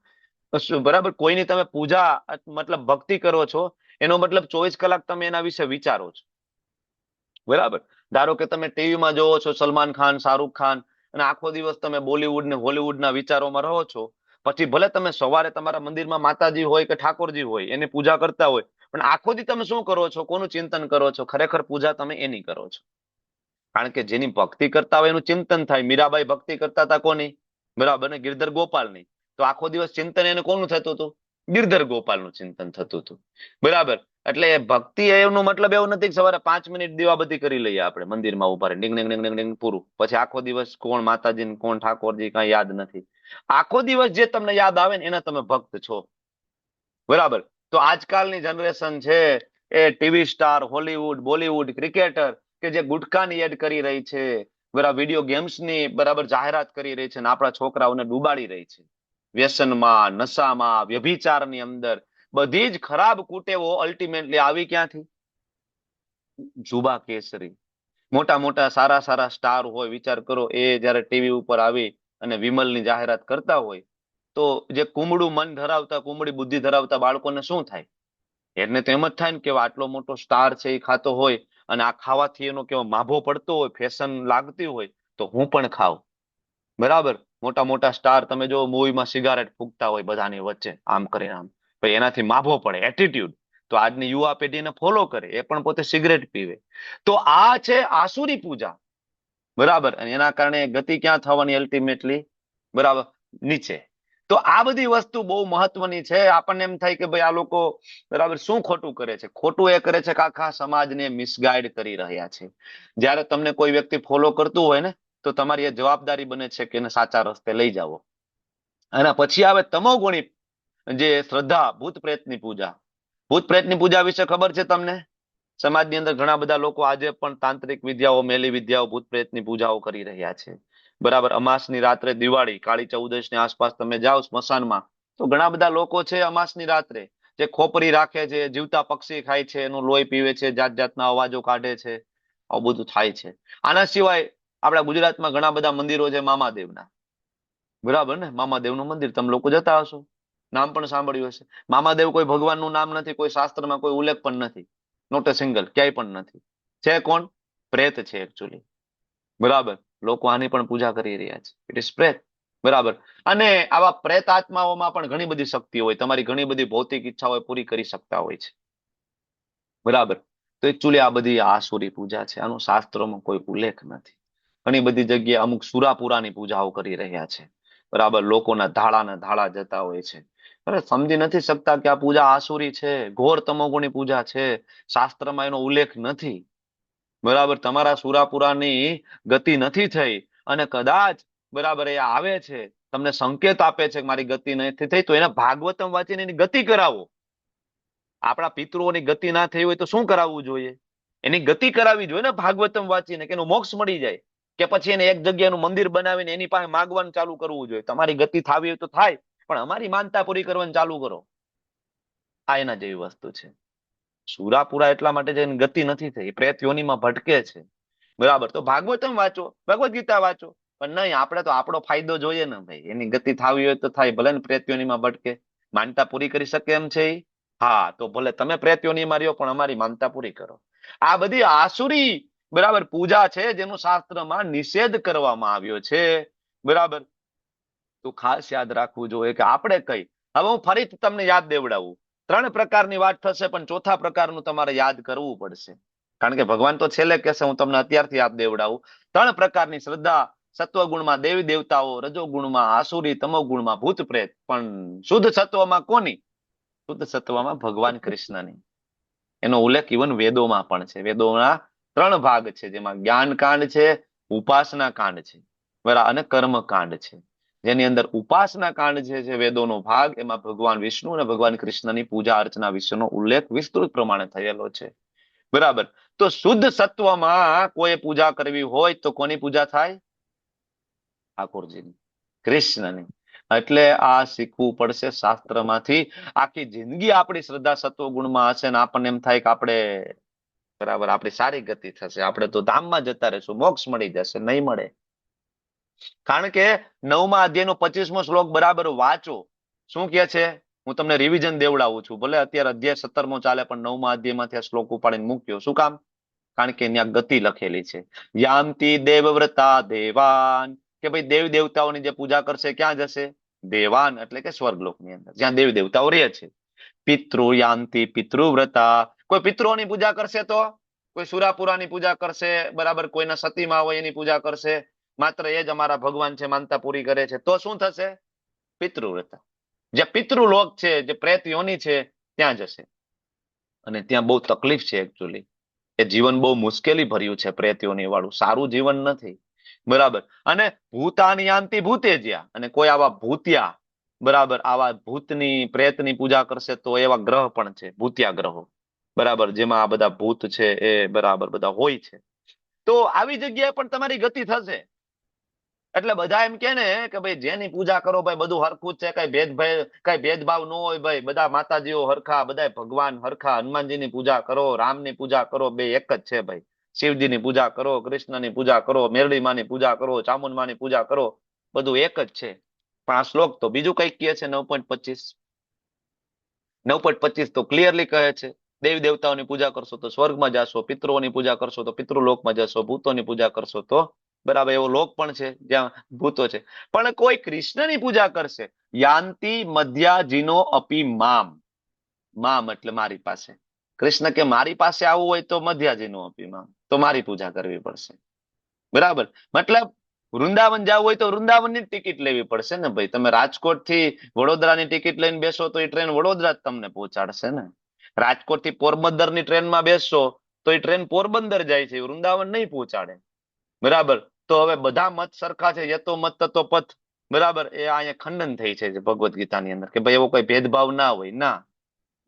બરાબર. કોઈની તમે પૂજા મતલબ ભક્તિ કરો છો એનો મતલબ 24 કલાક તમે એના વિશે વિચારો છો. બરાબર. ધારો કે તમે ટીવીમાં જોવો છો સલમાન ખાન, શાહરૂખ ખાન, અને આખો દિવસ તમે બોલીવુડ ને હોલીવુડના વિચારોમાં રહો છો. પછી ભલે તમે સવારે તમારા મંદિરમાં માતાજી હોય કે ઠાકોરજી હોય એની પૂજા કરતા હોય, પણ આખો દી તમે શું કરો છો? કોનું ચિંતન કરો છો? ખરેખર પૂજા તમે એની કરો છો. કારણ કે જેની ભક્તિ કરતા હોય એનું ચિંતન થાય. મીરાબાઈ ભક્તિ કરતા હતા કોની? બરાબર, ને ગિરધર ગોપાલની. તો આખો દિવસ ચિંતન એને કોનું થતું હતું? ગિરધર ગોપાલનું ચિંતન થતું હતું. બરાબર. એટલે ભક્તિ એનો મતલબ એવું નથી કે સવારે 5 મિનિટ દીવાબત્તી કરી લઈએ આપણે મંદિરમાં ઉભા રહી ડીંગ ડીંગ ડીંગ ડીંગ પૂરું, પછી આખો દિવસ કોણ માતાજી કોણ ઠાકોરજી કઈ યાદ નથી. આખો દિવસ જે તમને યાદ આવે ને એના તમે ભક્ત છો. બરાબર. તો આજકાલની જનરેશન છે એ TV star, Hollywood, Bollywood, cricketer કે જે ગુટખાની એડ કરી રહી છે, બરાબર, વિડીયો ગેમ્સની બરાબર જાહેરાત કરી રહી છે, ને આપણા છોકરાઓને ડૂબાડી રહી છે વ્યસનમાં, નશામાં, વ્યભિચારની અંદર. બધી જ ખરાબ કુટેવો અલ્ટિમેટલી આવી ક્યાંથી? જુબા કેસરી. મોટા મોટા સારા સારા સ્ટાર હોય, વિચાર કરો, એ જયારે ટીવી ઉપર આવી અને વિમલની જાહેરાત કરતા હોય તો જે કુમળું મન ધરાવતા, કુમળી બુદ્ધિ ધરાવતા બાળકોને શું થાય? એને તો એમ જ થાય ને કે આટલો મોટો સ્ટાર છે એ ખાતો હોય અને આ ખાવાથી એનો કેવો માભો પડતો હોય, ફેશન લાગતી હોય તો હું પણ ખાવ. બરાબર. મોટા મોટા સ્ટાર તમે જો મૂવીમાં સિગારેટ ફૂંકતા હોય બધાની વચ્ચે, આમ કરે આમ, પછી એનાથી માભો પડે, એટીટ્યુડ. તો આજની યુવા પેઢીને ફોલો કરે, એ પણ પોતે સિગરેટ પીવે. તો આ છે આસુરી પૂજા. બરાબર. અને એના કારણે ગતિ ક્યાં થવાની અલ્ટિમેટલી? બરાબર, નીચે. તો આ બધી વસ્તુ બહુ મહત્વની છે. આપણને એમ થાય કે ભાઈ આ લોકો બરાબર શું ખોટું કરે છે? ખોટું એ કરે છે કે આખા સમાજને મિસગાઈડ કરી રહ્યા છે. જ્યારે તમને કોઈ વ્યક્તિ ફોલો કરતું હોય ને તો તમારી એ જવાબદારી બને છે કે એને સાચા રસ્તે લઈ જાવો. અને પછી આવે તમોગુણી જે શ્રદ્ધા, ભૂત પ્રેતની પૂજા. ભૂત પ્રેતની પૂજા વિશે ખબર છે તમને? સમાજની અંદર ઘણા બધા લોકો આજે પણ તાંત્રિક વિદ્યાઓ, મેલી વિદ્યાઓ, ભૂત પ્રેતની પૂજાઓ કરી રહ્યા છે. બરાબર. અમાસની રાત્રે, દિવાળી, કાળી ચૌદશની આસપાસ તમે જાઓ સ્મશાનમાં તો ઘણા બધા લોકો છે અમાસની રાત્રે જે ખોપરી રાખે છે, જીવતા પક્ષી ખાય છે, એનું લોહી પીવે છે, જાત જાતના અવાજો કાઢે છે. આવું બધું થાય છે. આના સિવાય આપણા ગુજરાતમાં ઘણા બધા મંદિરો છે મામાદેવના. બરાબર ને? મામાદેવનું મંદિર તમે લોકો જતા હશો, નામ પણ સાંભળ્યું હશે. મામાદેવ કોઈ ભગવાનનું નામ નથી, કોઈ શાસ્ત્રમાં કોઈ ઉલ્લેખ પણ નથી, નોટ એ સિંગલ, ક્યાંય પણ નથી. છે કોણ? પ્રેત છે એકચ્યુઅલી. બરાબર. લોકો આની પણ પૂજા કરી રહ્યા છે. ઇટ ઇઝ પ્રેત. બરાબર. અને આવા પ્રેત આત્માઓમાં પણ ઘણી બધી શક્તિ હોય, તમારી ઘણી બધી ભૌતિક ઈચ્છાઓ પૂરી કરી શકતા હોય છે. બરાબર. તો એકચ્યુઅલી આ બધી આસુરી પૂજા છે, આનો શાસ્ત્રોમાં કોઈ ઉલ્લેખ નથી. ઘણી બધી જગ્યાએ અમુક સુરાપુરાની પૂજાઓ કરી રહ્યા છે, બરાબર. લોકોના ધાળા જતા હોય છે, અરે સમજી નથી શકતા કે આ પૂજા આસુરી છે, ઘોર તમોગુણી પૂજા છે, શાસ્ત્રમાં એનો ઉલ્લેખ નથી, બરાબર. તમારા સુરાપુરાની ગતિ નથી થઈ અને કદાચ, બરાબર, એ આવે છે, તમને સંકેત આપે છે કે મારી ગતિ નથી થઈ, તો એને ભાગવતમ વાંચીને એની ગતિ કરાવો. આપણા પિતૃઓની ગતિ ના થઈ હોય તો શું કરાવવું જોઈએ? એની ગતિ કરાવવી જોઈએ ને, ભાગવતમ વાંચીને, કે એનું મોક્ષ મળી જાય, કે પછી એને એક જગ્યાનું મંદિર બનાવીને એની પાસે માગવાનું ચાલુ કરવું જોઈએ. તમારી ગતિ થાવી હોય તો થાય, પણ અમારી માનતા પૂરી કરવાનું ચાલુ કરો. આ એના જેવી વસ્તુ છે. સુરાપુરા એટલા માટે છે એની ગતિ નથી થઈ, પ્રેત યોનિમાં ભટકે છે, બરાબર. તો ભાગવતમ વાંચો, ભગવદ ગીતા વાંચો, પણ નહીં, આપણે તો આપણો ફાયદો જોઈએ ને ભાઈ. એની ગતિ થાવી હોય તો થાય, ભલે ને પ્રેત યોનિમાં ભટકે, માનતા પૂરી કરી શકે એમ છે ઈ? હા, તો ભલે તમે પ્રેત યોનિમાં રહ્યો, પણ અમારી માનતા પૂરી કરો. આ બધી આસુરી, બરાબર, પૂજા છે જેનું શાસ્ત્રમાં નિષેધ કરવામાં આવ્યો છે, બરાબર. તો ખાસ યાદ રાખવું જોઈએ કે આપણે કઈ, હવે હું ફરીથી તમને યાદ દેવડાવું. 3 પ્રકારની વાત થશે, પણ ચોથા પ્રકારનું તમારે યાદ કરવું પડશે, કારણ કે ભગવાન તો છેલ્લે કહેશે, હું તમને અત્યારથી યાદ દેવડાવું. 3 પ્રકારની શ્રદ્ધા: સત્વગુણમાં દેવી દેવતાઓ, રજોગુણમાં આસુરી, તમોગુણમાં ભૂત પ્રેત. પણ શુદ્ધ સત્વમાં કોની? શુદ્ધ સત્વમાં ભગવાન કૃષ્ણની. એનો ઉલ્લેખ ઇવન વેદોમાં પણ છે. વેદોના 3 ભાગ છે, જેમાં જ્ઞાન કાંડ છે, ઉપાસના કાંડ છે, બરાબર, અને કર્મકાંડ છે. જેની અંદર ઉપાસના કાંડ છે વેદોનો ભાગ, એમાં ભગવાન વિષ્ણુ અને ભગવાન કૃષ્ણની પૂજા અર્ચના વિશેનો ઉલ્લેખ વિસ્તૃત પ્રમાણે થયેલો છે, બરાબર. તો શુદ્ધ સત્વમાં કોઈ પૂજા કરવી હોય તો કોની પૂજા થાય? ઠાકોરજીની, કૃષ્ણની. એટલે આ શીખવું પડશે શાસ્ત્રમાંથી. આખી જિંદગી આપણી શ્રદ્ધા સત્વગુણમાં હશે ને આપણને એમ થાય કે આપણે, બરાબર, આપણી સારી ગતિ થશે, આપણે તો ધામમાં જતા રહીશું, મોક્ષ મળી જશે. નહીં મળે. કારણ કે 9મા અધ્યાયનો 25મો શ્લોક બરાબર વાંચો. શું કે છે? હું તમને રિવિઝન દેવડાવું છું. ભલે અત્યારે અધ્યાય 17મો ચાલે, પણ 9મા અધ્યાયમાંથી આ શ્લોક ઉપાડીને મૂક્યો. શું કામ? કારણ કે ત્યાં ગતિ લખેલી છે. યામતી દેવવ્રતા દેવાન, કે ભાઈ દેવી દેવતાઓની જે પૂજા કરશે ક્યાં જશે? દેવાન એટલે કે સ્વર્ગલોકની અંદર, જ્યાં દેવી દેવતાઓ રહે છે. પિતૃ યાંતિ પિતૃવ્રતા, કોઈ પિતૃઓની પૂજા કરશે તો, કોઈ સુરાપુરાની પૂજા કરશે, બરાબર, કોઈના સતીમાં હોય એની પૂજા કરશે, માત્ર એ જ અમારા ભગવાન છે, માનતા પૂરી કરે છે, તો શું થશે? પિતૃવ્રતા. જે પિતૃલોક છે, જે પ્રેત યોની છે, ત્યાં જશે. અને ત્યાં બહુ તકલીફ છે એકચ્યુઅલી. એ જીવન બહુ મુશ્કેલી ભર્યું છે, પ્રેત યોની વાળું, સારું જીવન નથી, બરાબર. અને ભૂતાની યાંતિ ભૂતેજ્યા, અને કોઈ આવા ભૂતિયા, બરાબર, આવા ભૂતની પ્રેતની પૂજા કરશે તો એવા ગ્રહ પણ છે, ભૂતિયા ગ્રહો, બરાબર, જેમાં આ બધા ભૂત છે એ, બરાબર, બધા હોય છે. તો આવી જગ્યાએ પણ તમારી ગતિ થશે. એટલે બધા એમ કે ને કે ભાઈ જેની પૂજા કરો ભાઈ બધું હરખું જ છે, કઈ ભેદભાવ ન હોય ભાઈ, બધા માતાજીઓ હરખા, બધા ભગવાન હરખા, હનુમાનજીની પૂજા કરો, રામની પૂજા કરો, બે એક જ છે ભાઈ. શિવજીની પૂજા કરો, કૃષ્ણની પૂજા કરો, મેરડી માની પૂજા કરો, ચામુંડમાની પૂજા કરો, બધું એક જ છે. પણ આ શ્લોક તો બીજું કઈક કહે છે. 9.25 9.25 તો ક્લિયરલી કહે છે, દેવી દેવતાઓની પૂજા કરશો તો સ્વર્ગમાં જશો, પિતૃઓની પૂજા કરશો તો પિતૃલોકમાં જશો, ભૂતોની પૂજા કરશો તો, બરાબર, એવો લોક પણ છે જ્યાં ભૂતો છે. પણ કોઈ કૃષ્ણની પૂજા કરશે, યાંતિ મધ્યાજીનો અપી મામ. મામ એટલે મારી પાસે. કૃષ્ણ કે મારી પાસે આવવું હોય તો મધ્યાજીનો અપી મામ, તો મારી પૂજા કરવી પડશે, બરાબર. મતલબ વૃંદાવન જવું હોય તો વૃંદાવનની ટિકિટ લેવી પડશે ને ભાઈ. તમે રાજકોટ થી વડોદરાની ટિકિટ લઈને બેસો તો એ ટ્રેન વડોદરા જ તમને પહોંચાડશે ને. રાજકોટ થી પોરબંદરની ટ્રેનમાં બેસશો તો એ ટ્રેન પોરબંદર જાય છે, વૃંદાવન નહીં પહોંચાડે, બરાબર. તો હવે બધા મત સરખા છે, યતો મત તતો પથ, બરાબર. એ અહીંયા ખંડન થઈ છે ભગવદ્ ગીતાની અંદર, કે ભાઈ એવો કોઈ ભેદભાવ ના હોય. ના,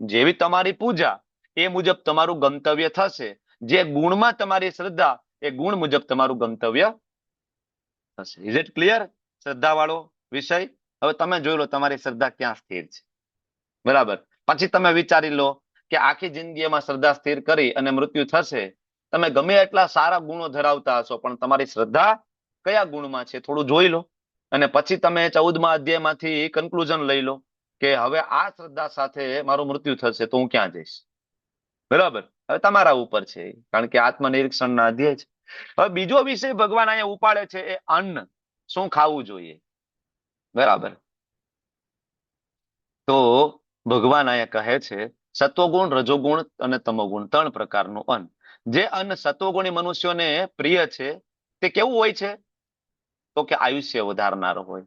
જેવી તમારી પૂજા એ મુજબ તમારું ગંતવ્ય થશે. જે ગુણમાં તમારી શ્રદ્ધા, એ ગુણ મુજબ તમારું ગંતવ્ય થશે. Is it clear? શ્રદ્ધા વાળો વિષય. હવે તમે જોઈ લો તમારી શ્રદ્ધા ક્યાં સ્થિર છે, બરાબર. પછી તમે વિચારી લો કે આખી જિંદગીમાં શ્રદ્ધા સ્થિર કરી અને મૃત્યુ થશે, તમે ગમે એટલા સારા ગુણો ધરાવતા હશો, પણ તમારી શ્રદ્ધા કયા ગુણમાં છે થોડું જોઈ લો. અને પછી તમે 14મા અધ્યાયમાંથી કન્ક્લુઝન લઈ લો કે હવે આ શ્રદ્ધા સાથે મારું મૃત્યુ થશે તો હું ક્યાં જઈશ, બરાબર. હવે તમારા ઉપર છે, કારણ કે આત્મનિરીક્ષણના અધ્યાય છે. હવે બીજો વિષય ભગવાન અહીંયા ઉપાડે છે, એ અન્ન, શું ખાવું જોઈએ, બરાબર. તો ભગવાન અહીંયા કહે છે સત્વગુણ, રજોગુણ અને તમોગુણ 3 પ્રકારનું અન્ન. જે અન્ન સત્વગુણી મનુષ્યોને પ્રિય છે તે કેવું હોય છે? તો કે આયુષ્ય વધારનારો હોય,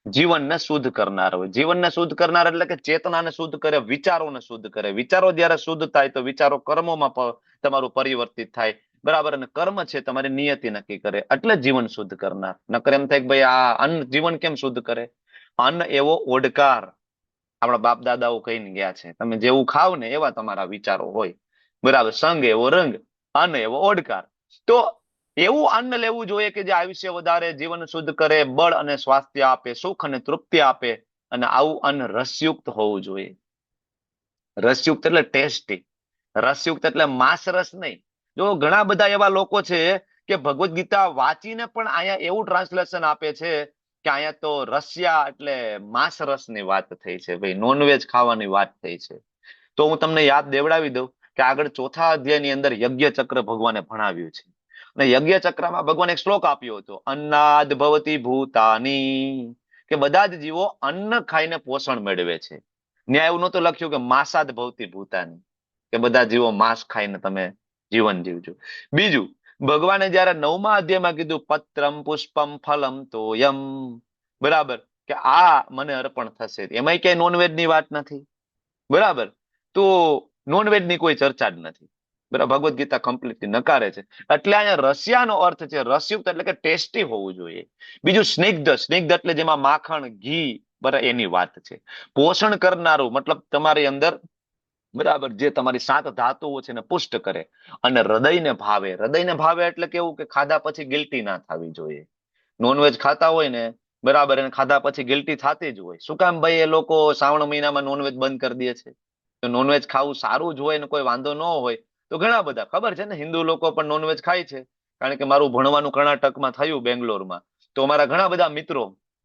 જીવનને શુદ્ધ કરનાર હોય. જીવનને શુદ્ધ કરનાર એટલે કે ચેતનાને શુદ્ધ કરે, વિચારોને શુદ્ધ કરે. વિચારો જ્યારે શુદ્ધ થાય તો વિચારો કર્મોમાં તમારું પરિવર્તિત થાય, બરાબર. અને કર્મ છે તમારી નિયતિ નક્કી કરે, એટલે જીવન શુદ્ધ કરનાર. નકર એમ થાય કે ભાઈ આ અન્ન જીવન કેમ શુદ્ધ કરે? અન્ન એવો ઓડકાર આપણા બાપ દાદાઓ કહીને ગયા છે, તમે જેવું ખાવ ને એવા તમારા વિચારો હોય, બરાબર. સંગ એવો રંગ, અન્ન એવો ઓડકાર. તો એવું અન્ન લેવું જોઈએ કે જે આયુષ્ય વધારે, જીવન શુદ્ધ કરે, બળ અને સ્વાસ્થ્ય આપે, સુખ અને તૃપ્તિ આપે. અને આવું અન્ન રસયુક્ત હોવું જોઈએ. રસયુક્ત એટલે ટેસ્ટી, રસયુક્ત એટલે માંસ રસ નહીં. જો ઘણા બધા એવા લોકો છે કે ભગવદ્ ગીતા વાંચીને પણ અહીંયા એવું ટ્રાન્સલેશન આપે છે કે અહીંયા તો રસિયા એટલે માંસ રસની વાત થઈ છે, ભાઈ નોનવેજ ખાવાની વાત થઈ છે. તો હું તમને યાદ દેવડાવી દઉં કે આગળ ચોથા અધ્યાયની અંદર યજ્ઞ ચક્ર ભગવાને ભણાવ્યું છે. અને યજ્ઞ ચક્રમાં ભગવાન એક શ્લોક આપ્યો હતો, અન્નાદ ભવતી ભૂતાની, કે બધા જ જીવો અન્ન ખાઈને પોષણ મેળવે છે. ન્યાય એવું નહોતું લખ્યું કે માંસાદ ભવતી ભૂતાની, કે બધા જીવો માંસ ખાઈને તમે જીવન જીવજો. બીજું, ભગવાને જયારે 9મા અધ્યાયમાં કીધું પત્રમ પુષ્પમ ફલમ તોયમ, બરાબર, કે આ મને અર્પણ થશે, એમાંય ક્યાંય નોનવેજ ની વાત નથી, બરાબર. તો નોનવેજ ની કોઈ ચર્ચા જ નથી, બરાબર. ભગવદ્ ગીતા કમ્પ્લીટલી નકારે છે. એટલે અહીંયા રસિયાનો અર્થ છે રસયુક્ત, એટલે કે ટેસ્ટી હોવું જોઈએ. બીજું સ્નિગ્ધ, સ્નિગ્ધ એટલે જેમાં માખણ ઘી, બરાબર, એની વાત છે. પોષણ કરનારું મતલબ તમારી અંદર, બરાબર, જે તમારી 7 ધાતુઓ છે ને પુષ્ટ કરે. અને હૃદયને ભાવે, હૃદયને ભાવે એટલે કેવું કે ખાધા પછી ગિલ્ટી ના થવી જોઈએ. નોનવેજ ખાતા હોય ને, બરાબર, એને ખાધા પછી ગિલ્ટી થતી જ હોય. શું કામ ભાઈ? એ લોકો શ્રાવણ મહિનામાં નોનવેજ બંધ કરી દે છે. તો નોનવેજ ખાવું સારું જ હોય ને કોઈ વાંધો ન હોય તો ઘણા બધા ખબર છે ને, હિન્દુ લોકો પણ નોનવેજ ખાય છે. કારણ કે મારું ભણવાનું કર્ણાટકમાં થયું, બેંગ્લોરમાં, તો મારા ઘણા બધા મિત્રો,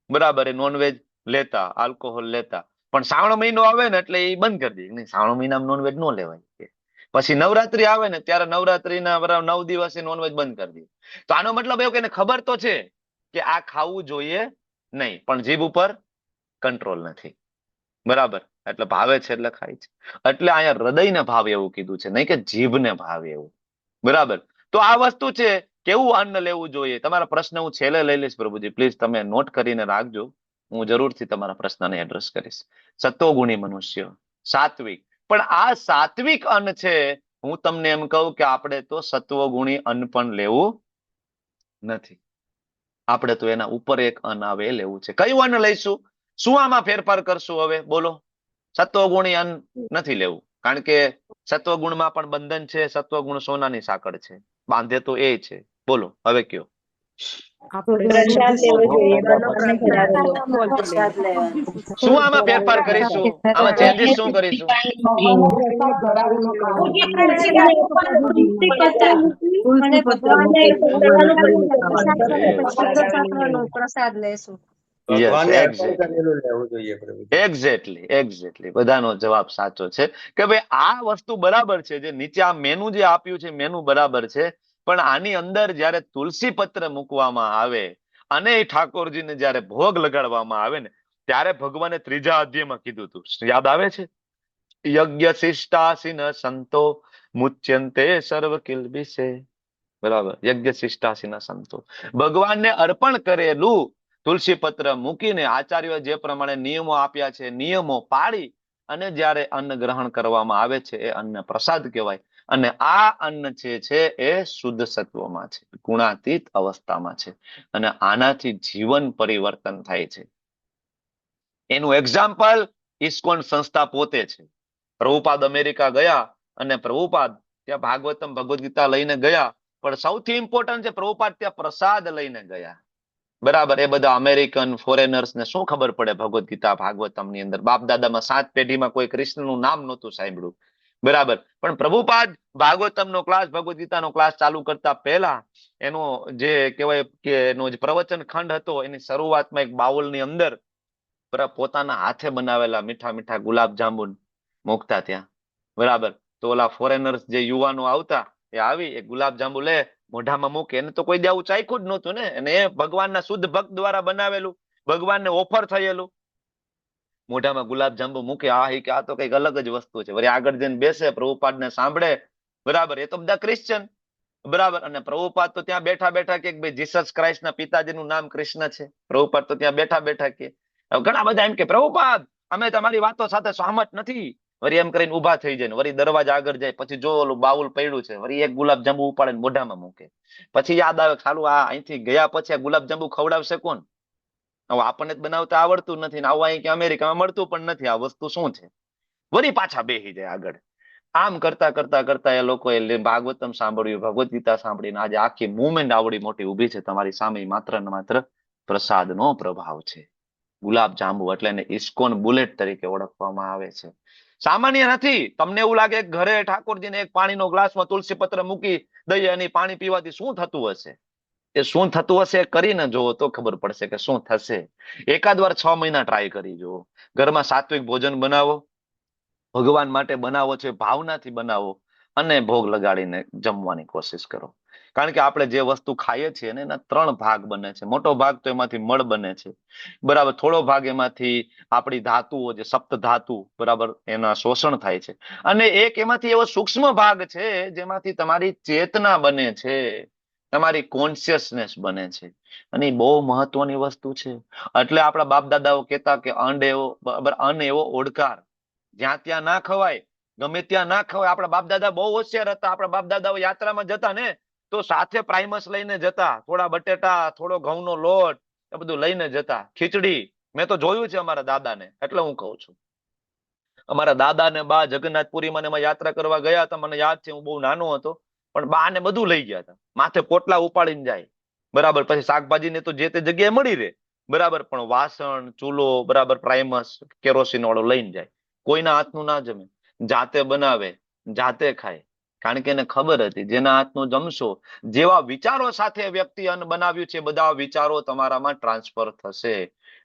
બરાબર, એ નોનવેજ લેતા, આલ્કોહોલ લેતા. પણ શ્રાવણ મહિનો આવે ને એટલે એ બંધ કરી દે, નહીં શ્રાવણ મહિનામાં નોનવેજ ન લેવાય. પછી નવરાત્રી આવે ને ત્યારે નવરાત્રીના બરાબર 9 દિવસે નોનવેજ બંધ કરી દે. તો આનો મતલબ એવું કે એને ખબર તો છે કે આ ખાવું જોઈએ નહીં, પણ જીભ ઉપર કંટ્રોલ નથી, બરાબર. એટલે ભાવે છે એટલે ખાય છે. એટલે અહીંયા હૃદયને ભાવે એવું કીધું છે, નહીં કે જીભને ભાવે એવું, બરાબર. તો આ વસ્તુ છે, કેવું અન્ન લેવું જોઈએ. તમારા પ્રશ્ન હું છેલ્લે લઈ લઈશ પ્રભુજી, પ્લીઝ તમે નોટ કરીને રાખજો, હું જરૂરથી તમારા પ્રશ્નને એડ્રેસ કરીશ. સત્વગુણી મનુષ્ય, સાત્વિક. પણ આ સાત્વિક અન્ન છે, હું તમને એમ કહું કે આપણે તો સત્વગુણી અન્ન પણ લેવું નથી. આપણે તો એના ઉપર એક અન્ન આવે એ લેવું છે. કયું અન્ન લઈશું? શું આમાં ફેરફાર કરશું હવે બોલો? સત્વગુણી અન્ન નથી લેવું, કારણ કે સત્વગુણમાં પણ બંધન છે. સત્વગુણ સોનાની સાંકળ છે, બાંધે તો એ છે. બોલો હવે કયો. પ્રસાદ લેવો જોઈએ, ભગવાનને ધરાવેલો પ્રસાદ લેવાનો. શું આમાં ફેરફાર કરીશું? આમાં ચેન્જીસ શું કરીશું? અને ભગવાનને પ્રસાદ લેશું. ભગવાનને અર્પણ એક્ઝેક્ટ, કરેલું લેવું જોઈએ પ્રભુ. એક્ઝેક્ટલી, એક્ઝેક્ટલી, બધાનો જવાબ સાચો છે કે ભાઈ આ વસ્તુ બરાબર છે. જે નીચે આ મેનુ જે આપ્યું છે, મેનુ બરાબર છે. પણ આની અંદર જયારે તુલસી પત્ર મૂકવામાં આવે અને એ ઠાકોરજીને જયારે ભોગ લગાડવામાં આવે ને, ત્યારે ભગવાને 3જા અધ્યાયમાં કીધું હતું, યાદ આવે છે? યજ્ઞ શિષ્ટાસીન સંતો મુચ્યંતે સર્વ કિલ્બિષે, બરાબર. યજ્ઞ શિષ્ટાસીન સંતો, ભગવાનને અર્પણ કરેલું તુલસી પત્ર મૂકીને આચાર્યો જે પ્રમાણે નિયમો આપ્યા છે, નિયમો પાળી અને જ્યારે અન્ન ગ્રહણ કરવામાં આવે છે, એ અન્ન પ્રસાદ કહેવાય. અને આ અન્ન છે એ શુદ્ધ સત્વમાં છે, ગુણાતીત અવસ્થામાં છે. અને આનાથી જીવન પરિવર્તન થાય છે. એનું એક્ઝામ્પલ ઇસ્કોન સંસ્થા પોતે છે. પ્રભુપાદ અમેરિકા ગયા અને પ્રભુપાદ ત્યાં ભાગવતમ ભગવદ્ ગીતા લઈને ગયા, પણ સૌથી ઇમ્પોર્ટન્ટ છે પ્રભુપાદ ત્યાં પ્રસાદ લઈને ગયા, બરાબર. એ બધા અમેરિકન ફોરેનર્સ ને શું ખબર પડે ભગવદ્ ગીતા ભાગવતમ ની અંદર? બાપ દાદામાં 7 પેઢીમાં કોઈ કૃષ્ણનું નામ નહોતું સાંભળ્યું, બરાબર. પણ પ્રભુપાદ ભાગવતમનો ક્લાસ, ભગવદ્ ગીતાનો ક્લાસ ચાલુ કરતા પહેલા એનો જે કહેવાય કે એનો જે પ્રવચન ખંડ હતો, એની શરૂઆતમાં એક બાઉલની અંદર પોતાના હાથે બનાવેલા મીઠા મીઠા ગુલાબ જાંબુ મૂકતા ત્યાં, બરાબર. તો ઓલા ફોરેનર્સ જે યુવાનો આવતા, એ આવી એ ગુલાબ જાંબુ લે, મોઢામાં મૂકે. એને તો કોઈ દેવું ચાખ્યું જ નહોતું ને, અને એ ભગવાનના શુદ્ધ ભક્ત દ્વારા બનાવેલું, ભગવાનને ઓફર થયેલું. મોઢામાં ગુલાબ જાંબુ મૂકે, કે આ તો કઈક અલગ જ વસ્તુ છે. વળી આગળ જઈને બેસે, પ્રભુપાદને સાંભળે, બરાબર. એ તો બધા ક્રિશ્ચન, બરાબર. અને પ્રભુપાદ તો ત્યાં બેઠા બેઠા કે ભાઈ જીસસ ક્રાઇસ્ટના પિતાજીનું નામ કૃષ્ણ છે. પ્રભુપાદ તો ત્યાં બેઠા બેઠા કે. હવે ઘણા બધા એમ કે પ્રભુપાદ અમે તમારી વાતો સાથે સહમત નથી. વળી એમ કરીને ઉભા થઈ જાય ને વળી દરવાજા આગળ જાય, પછી જો ઓલું બાઉલ પડ્યું છે વળી એક ગુલાબ જાંબુ ઉપાડે ને મોઢામાં મૂકે. પછી યાદ આવે સાલું આ અહીંથી ગયા પછી આ ગુલાબ જાંબુ ખવડાવશે કોણ? હવે આપણને જ બનાવતા આવડતું નથી ને આવું અહીં કે અમેરિકામાં મળતું પણ નથી. આ વસ્તુ શું છે? વળી પાછા બેસી જાય આગળ. આમ કરતા કરતા કરતા એ લોકોએ ભાગવતમ સાંભળ્યું, ભગવદ્ ગીતા સાંભળીને આજે આખી મુવમેન્ટ આવડી મોટી ઉભી છે તમારી સામે. માત્ર ને માત્ર પ્રસાદનો પ્રભાવ છે. ગુલાબ જાંબુ એટલે એને ઇસ્કોન બુલેટ તરીકે ઓળખવામાં આવે છે. સામાન્ય નથી. તમને એવું લાગે ઘરે ઠાકોરજીને એક પાણીનો ગ્લાસમાં તુલસી પત્ર મૂકી દઈએ અને પાણી પીવાથી શું થતું હશે? એ શું થતું હશે કરીને જોવો તો ખબર પડશે કે શું થશે. એકાદ વાર 6 મહિના ટ્રાય કરી જુઓ. ઘરમાં સાત્વિક ભોજન બનાવો, ભગવાન માટે બનાવો છે, ભાવનાથી બનાવો અને ભોગ લગાડીને જમવાની કોશિશ કરો. કારણ કે આપણે જે વસ્તુ ખાઈએ છીએ ને એના 3 ભાગ બને છે. મોટો ભાગ તો એમાંથી મળ બને છે, બરાબર. થોડો ભાગ એમાંથી આપણી ધાતુઓ, જે સપ્ત ધાતુ, બરાબર, એના શોષણ થાય છે. અને એક એમાંથી એવો સૂક્ષ્મ ભાગ છે જેમાંથી તમારી ચેતના બને છે, તમારી કોન્શિયસનેસ બને છે. અને એ બહુ મહત્વની વસ્તુ છે. એટલે આપણા બાપ દાદાઓ કહેતા કે અન્ન એવો ઓડકાર જ્યાં ત્યાં ના ખવાય, ગમે ત્યાં ના ખવાય. આપણા બાપ દાદા બહુ હોશિયાર હતા. આપણા બાપ દાદાઓ યાત્રામાં જતા ને તો સાથે પ્રાઇમસ લઈને જતા, થોડા બટેટા, થોડો ઘઉંનો લોટ, એ બધું લઈને જતા. ખીચડી મેં તો જોયું છે અમારા દાદાને, એટલે હું કહું છું. અમારા દાદા ને બા જગન્નાથપુરીમાં એમાં યાત્રા કરવા ગયા હતા. મને યાદ છે, હું બહુ નાનો હતો, પણ બા ને બધું લઈ ગયા હતા. માથે પોટલા ઉપાડીને જાય, બરાબર. પછી શાકભાજી ને તો જે તે જગ્યાએ મળી રહે, બરાબર, પણ વાસણ, ચૂલો, બરાબર, પ્રાઇમસ કેરોસીન વાળો લઈને જાય. કોઈના હાથનું ના જમે, જાતે બનાવે, જાતે ખાય. કારણ કે એને ખબર હતી જેના હાથનું જમશો, જેવા વિચારો સાથે વ્યક્તિ અન્ન બનાવ્યું છે, બધા વિચારો તમારામાં ટ્રાન્સફર થશે.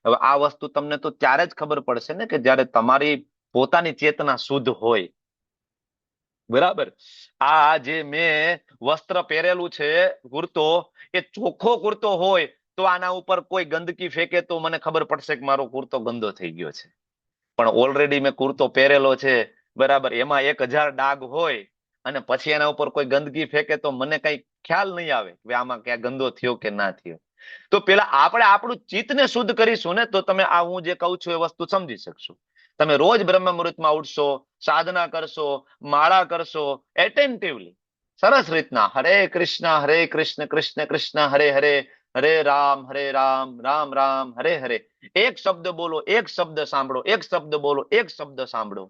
હવે આ વસ્તુ તમને તો ત્યારે જ ખબર પડશે ને કે જ્યારે તમારી પોતાની ચેતના શુદ્ધ હોય, બરાબર. આ જે મેં વસ્ત્ર પહેરેલું છે, કુર્તો, એ ચોખ્ખો કુર્તો હોય તો આના ઉપર કોઈ ગંદકી ફેંકે તો મને ખબર પડશે કે મારો કુર્તો ગંદો થઈ ગયો છે. પણ ઓલરેડી મેં કુર્તો પહેરેલો છે, બરાબર, એમાં 1000 ડાઘ હોય અને પછી એના ઉપર કોઈ ગંદકી ફેંકે તો મને કઈ ખ્યાલ નહીં આવે કે આમાં ક્યાં ગંદો થયો કે ના થયો. તો પેલા આપણે આપણું ચિત્તને શુદ્ધ કરીશું ને તો તમે આ હું જે કહું છું એ વસ્તુ સમજી શકશો. તમે રોજ બ્રહ્મ મુહૂર્તમાં ઉઠશો, સાધના કરશો, માળા કરશો, એટેન્ટિવલી, સરસ રીતના હરે કૃષ્ણ કૃષ્ણ કૃષ્ણ હરે હરે, હરે રામ રામ રામ હરે હરે. એક શબ્દ બોલો, એક શબ્દ સાંભળો, એક શબ્દ બોલો, એક શબ્દ સાંભળો.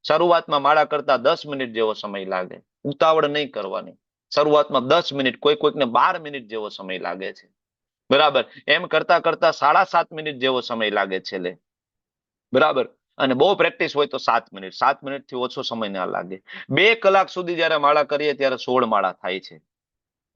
શરૂઆતમાં માળા કરતા 10 મિનિટ જેવો સમય લાગે. ઉતાવળ નહીં કરવાની. શરૂઆતમાં 10 મિનિટ, કોઈને 12 મિનિટ જેવો સમય લાગે છે, બરાબર. એમ કરતા કરતા 7.5 મિનિટ જેવો સમય લાગે છેલ્લે, બરાબર. અને બહુ પ્રેક્ટિસ હોય તો 7 મિનિટ, 7 મિનિટથી ઓછો સમય ના લાગે. 2 કલાક સુધી જયારે માળા કરીએ ત્યારે 16 માળા થાય છે,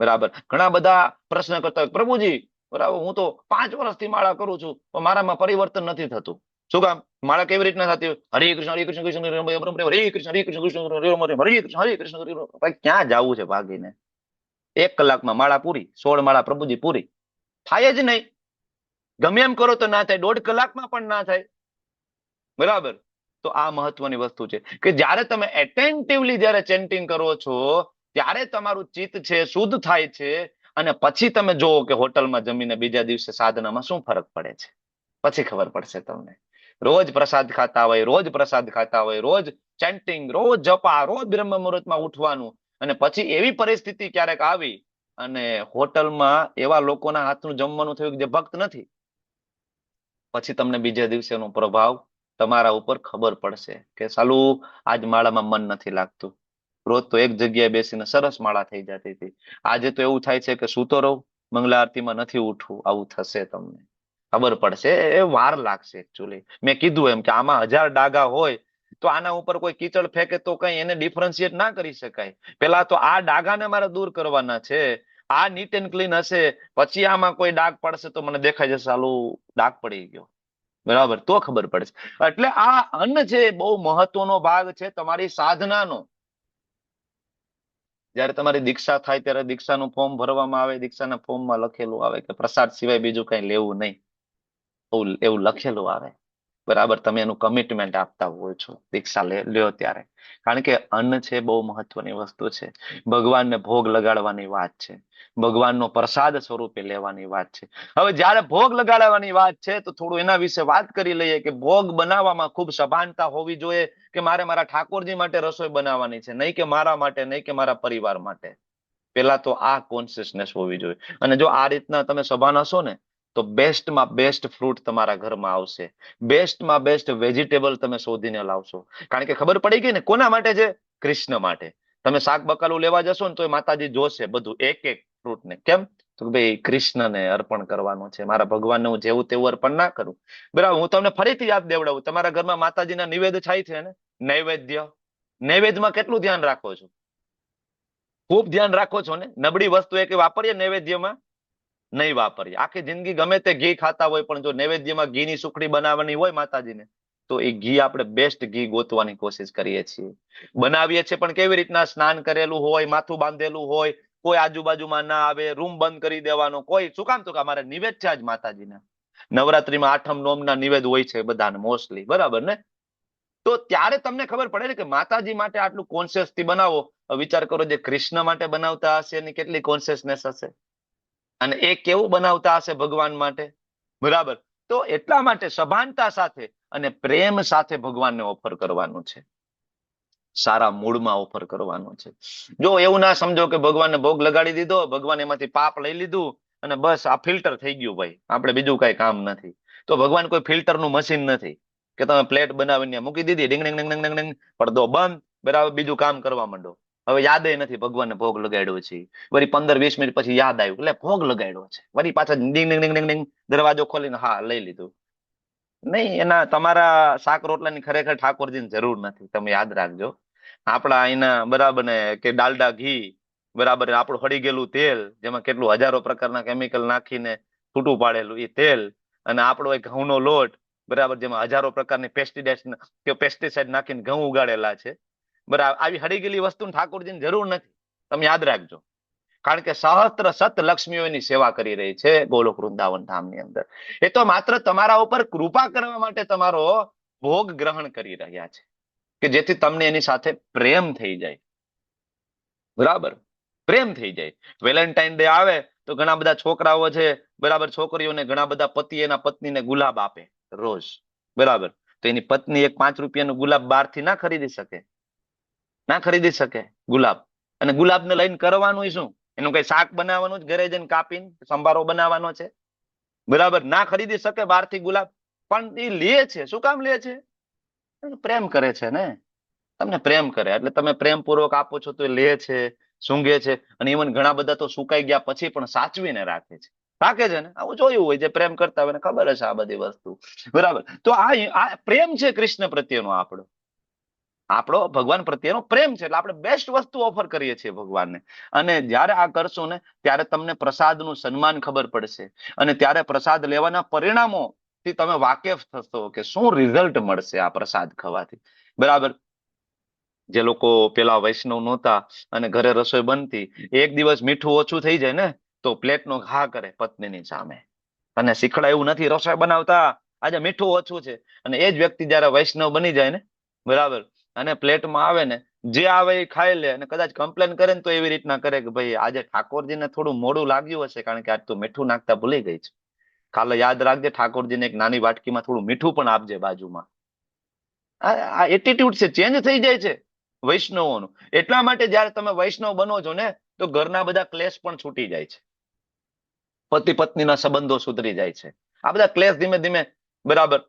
બરાબર. ઘણા બધા પ્રશ્ન કરતા હોય, પ્રભુજી, બરાબર, હું તો 5 વર્ષથી માળા કરું છું પણ મારામાં પરિવર્તન નથી થતું. શું કામ? માળા કેવી રીતના થતી હોય? હરે કૃષ્ણ હરે કૃષ્ણ કૃષ્ણ હરે કૃષ્ણ હરે કૃષ્ણ કૃષ્ણ હરે કૃષ્ણ હરે કૃષ્ણ. ક્યાં જવું છે ભાગીને? 1 કલાકમાં માળા પૂરી, 16 માળા પ્રભુજી પૂરી. થાય જ નહીં. ગમે એમ કરો તો ના થાય, 1.5 કલાકમાં પણ ના થાય, બરાબર. તો આ મહત્વની વસ્તુ છે કે જ્યારે તમે એટેન્ટિવલી જ્યારે ચેન્ટિંગ કરો છો ત્યારે તમારું ચિત્ત છે શુદ્ધ થાય છે. અને પછી તમે જોવો કે હોટલમાં જમીને બીજા દિવસે સાધનામાં શું ફરક પડે છે. પછી ખબર પડશે તમને. રોજ પ્રસાદ ખાતા હોય, રોજ પ્રસાદ ખાતા હોય, રોજ ચેન્ટિંગ, રોજ જપા, રોજ બ્રહ્મ મુહૂર્તમાં ઉઠવાનું, અને પછી એવી પરિસ્થિતિ ક્યારેક આવી અને હોટલમાં એવા લોકોના હાથનું જમવાનું થયું જે ભક્ત નથી, પછી તમને બીજા દિવસેનો પ્રભાવ તમારા ઉપર ખબર પડશે કે સાલું આજ માળામાં મન નથી લાગતું. રોજ તો એક જગ્યાએ બેસીને સરસ માળા થઈ જતી હતી, આજે તો એવું થાય છે કે સૂતો રહું, મંગલા આરતીમાં નથી ઉઠવું. આવું થશે, તમને ખબર પડશે. એ વાર લાગશે એકચ્યુઅલી. મેં કીધું એમ કે આમાં 1000 ડાઘા હોય તો આના ઉપર કોઈ કીચડ ફેંકે તો કઈ એને ડિફરન્શિએટ ના કરી શકાય. પેલા તો આ ડાઘાને મારે દૂર કરવાના છે. આ નીટ એન્ડ ક્લીન હશે, પછી આમાં કોઈ ડાઘ પડશે તો મને દેખાય જશે સાલું ડાઘ પડી ગયો, બરાબર, તો ખબર પડશે. એટલે આ અન્ન છે બહુ મહત્વનો ભાગ છે તમારી સાધનાનો. જયારે તમારી દીક્ષા થાય ત્યારે દીક્ષાનું ફોર્મ ભરવામાં આવે, દીક્ષાના ફોર્મમાં લખેલું આવે કે પ્રસાદ સિવાય બીજું કઈ લેવું નહીં, એવું લખેલું આવે. બરાબર, તમે એનું કમિટમેન્ટ આપતા હોય છો દીક્ષા લ્યો ત્યારે. કારણ કે અન્ન છે બહુ મહત્વની વસ્તુ છે. ભગવાનને ભોગ લગાડવાની વાત છે, ભગવાનનો પ્રસાદ સ્વરૂપે લેવાની વાત છે. હવે જ્યારે ભોગ લગાડવાની વાત છે તો થોડું એના વિશે વાત કરી લઈએ કે ભોગ બનાવવામાં ખૂબ સભાનતા હોવી જોઈએ કે મારે મારા ઠાકોરજી માટે રસોઈ બનાવવાની છે, નહીં કે મારા માટે, નહીં કે મારા પરિવાર માટે. પેલા તો આ કોન્શિયસનેસ હોવી જોઈએ. અને જો આ રીતના તમે સભાન હશો ને તો બેસ્ટમાં બેસ્ટ ફ્રૂટ તમારા ઘરમાં આવશે, બેસ્ટમાં બેસ્ટ વેજીટેબલ તમે શોધીને લાવશો. કારણ કે ખબર પડી ગઈ ને કોના માટે છે? કૃષ્ણ માટે. તમે શાક બકાલું લેવા જશો ને તો માતાજી જોશે બધું એક એક ફ્રૂટ ને. કેમ? તો ભાઈ કૃષ્ણને અર્પણ કરવાનું છે, મારા ભગવાનને હું જેવું તેવું અર્પણ ના કરું. બરાબર, હું તમને ફરીથી યાદ દેવડાવું, તમારા ઘરમાં માતાજીના નિવેદ થાય છે ને, નૈવેદ્ય. નૈવેદ્યમાં કેટલું ધ્યાન રાખો છો? ખૂબ ધ્યાન રાખો છો ને? નબળી વસ્તુ એક વાપરીએ નૈવેદ્યમાં? નહીં વાપરીએ. આખી જિંદગી ગમે તે ઘી ખાતા હોય પણ જો નૈવેદ્યમાં ઘીની સુખડી બનાવવાની હોય માતાજીને તો એ ઘી આપણે બેસ્ટ ઘી ગોતવાની કોશિશ કરીએ છીએ. બનાવીએ છીએ પણ કેવી રીતના? સ્નાન કરેલું હોય, માથું બાંધેલું હોય, કોઈ આજુબાજુમાં ના આવે, રૂમ બંધ કરી દેવાનો. કોઈ શું કામ? તો કે અમારે નિવેદ છે આજ માતાજીના. નવરાત્રીમાં આઠમ નોમના નિવેદ હોય છે બધાને મોસ્ટલી, બરાબર ને? તો ત્યારે તમને ખબર પડે ને કે માતાજી માટે આટલું કોન્શિયસ થી બનાવો. વિચાર કરો જે કૃષ્ણ માટે બનાવતા હશે એની કેટલી કોન્શિયસનેસ હશે, અને એ કેવું બનાવતા હશે ભગવાન માટે. બરાબર, તો એટલા માટે સભાનતા સાથે અને પ્રેમ સાથે ભગવાનને ઓફર કરવાનું છે, સારા મૂડમાં ઓફર કરવાનો છે. જો એવું ના સમજો કે ભગવાનને ભોગ લગાડી દીધો, ભગવાન એમાંથી પાપ લઈ લીધું અને બસ આ ફિલ્ટર થઈ ગયું, ભાઈ આપણે બીજું કઈ કામ નથી. તો ભગવાન કોઈ ફિલ્ટરનું મશીન નથી કે તમે પ્લેટ બનાવીને મૂકી દીધી, ડીંગ ડીંગ ડીંગ ડીંગ ડીંગ, પડદો બંધ, બરાબર, બીજું કામ કરવા માંડો. હવે યાદ નથી ભગવાનને ભોગ લગાડ્યો છે. વળી 15-20 મિનિટ પછી યાદ આવ્યું એટલે ભોગ લગાડ્યો છે, વળી પાછા ડીંગ ડીંગ ડીંગ ડીંગ દરવાજો ખોલીને હા લઈ લીધું. નહીં, એના તમારા શાક રોટલાની ખરેખર ઠાકોરજીની જરૂર નથી. તમે યાદ રાખજો. આપણા અહીંના બરાબર ને કે ડાલડા ઘી, બરાબર, આપણું હળી ગયેલું તેલ જેમાં કેટલું હજારો પ્રકારના કેમિકલ નાખીને છૂટું પાડેલું એ તેલ, અને આપણો એક ઘઉંનો લોટ, બરાબર, જેમાં હજારો પ્રકારની પેસ્ટિસાઇડ નાખીને ઘઉં ઉગાડેલા છે. બરાબર, આવી હળી ગયેલી વસ્તુ ઠાકોરજીની જરૂર નથી. તમે યાદ રાખજો. કારણ કે સહસ્ત્ર સત લક્ષ્મીઓની સેવા કરી રહી છે ગોલોક વૃંદાવન ધામની અંદર. એ તો માત્ર તમારા ઉપર કૃપા કરવા માટે તમારો ભોગ ગ્રહણ કરી રહ્યા છે કે જેથી તમને એની સાથે પ્રેમ થઈ જાય. બરાબર, પ્રેમ થઈ જાય. વેલેન્ટાઇન ડે આવે તો ઘણા બધા છોકરાઓ છે, બરાબર, છોકરીઓને ઘણા બધા પતિ એના પત્નીને ગુલાબ આપે રોજ, બરાબર. તો એની પત્ની એક 5 રૂપિયાનું ગુલાબ બહારથી ના ખરીદી શકે, ના ખરીદી શકે ગુલાબ. અને ગુલાબને લઈને કરવાનું શું? એનું કઈ શાક બનાવવાનું જ, ઘરે જઈને કાપીને સંભારો બનાવવાનો છે, બરાબર. ના ખરીદી શકે બહારથી ગુલાબ, પણ એ લે છે. શું કામ લે છે? પ્રેમ કરે છે ને, તમને પ્રેમ કરે એટલે તમે પ્રેમપૂર્વક આપો છો તો એ લે છે, સૂંઘે છે. અને ઇવન ઘણા બધા તો સુકાઈ ગયા પછી પણ સાચવીને રાખે છે ને. આવું જોયું હોય જે પ્રેમ કરતા હોય ને ખબર હશે આ બધી વસ્તુ, બરાબર. તો આ પ્રેમ છે કૃષ્ણ પ્રત્યેનો, આપણો ભગવાન પ્રત્યેનો પ્રેમ છે. એટલે આપણે બેસ્ટ વસ્તુ ઓફર કરીએ છીએ ભગવાનને. અને જ્યારે આ કરશો ને ત્યારે તમને પ્રસાદનું સન્માન ખબર પડશે, અને ત્યારે પ્રસાદ લેવાના પરિણામો થી તમે વાકેફ થશો કે શું રિઝલ્ટ મળશે આ પ્રસાદ ખાવાથી. બરાબર, જે લોકો પેલા વૈષ્ણવ નહોતા અને ઘરે રસોઈ બનતી, એક દિવસ મીઠું ઓછું થઈ જાય ને તો પ્લેટનો ઘા કરે પત્નીની સામે, અને શીખડાયું નથી રસોઈ બનાવતા, આજે મીઠું ઓછું છે. અને એ જ વ્યક્તિ જયારે વૈષ્ણવ બની જાય ને, બરાબર, અને પ્લેટમાં આવે ને જે આવે એ ખાઈ લે, અને કદાચ કમ્પ્લેન કરે ને તો એવી રીતના કરે કે ભાઈ આજે ઠાકોરજીને થોડું મોડું લાગ્યું હશે કારણ કે આજ તો મીઠું નાખતા ભૂલી ગઈ છે. કાલે યાદ રાખજે ઠાકોરજીને એક નાની વાટકીમાં થોડું મીઠું પણ આપજે બાજુમાં. આ એટીટ્યુડ છે, ચેન્જ થઈ જાય છે વૈષ્ણવોનું. એટલા માટે જયારે તમે વૈષ્ણવ બનો છો ને તો ઘરના બધા ક્લેશ પણ છૂટી જાય છે, પતિ પત્નીના સંબંધો સુધરી જાય છે, આ બધા ક્લેશ ધીમે ધીમે, બરાબર,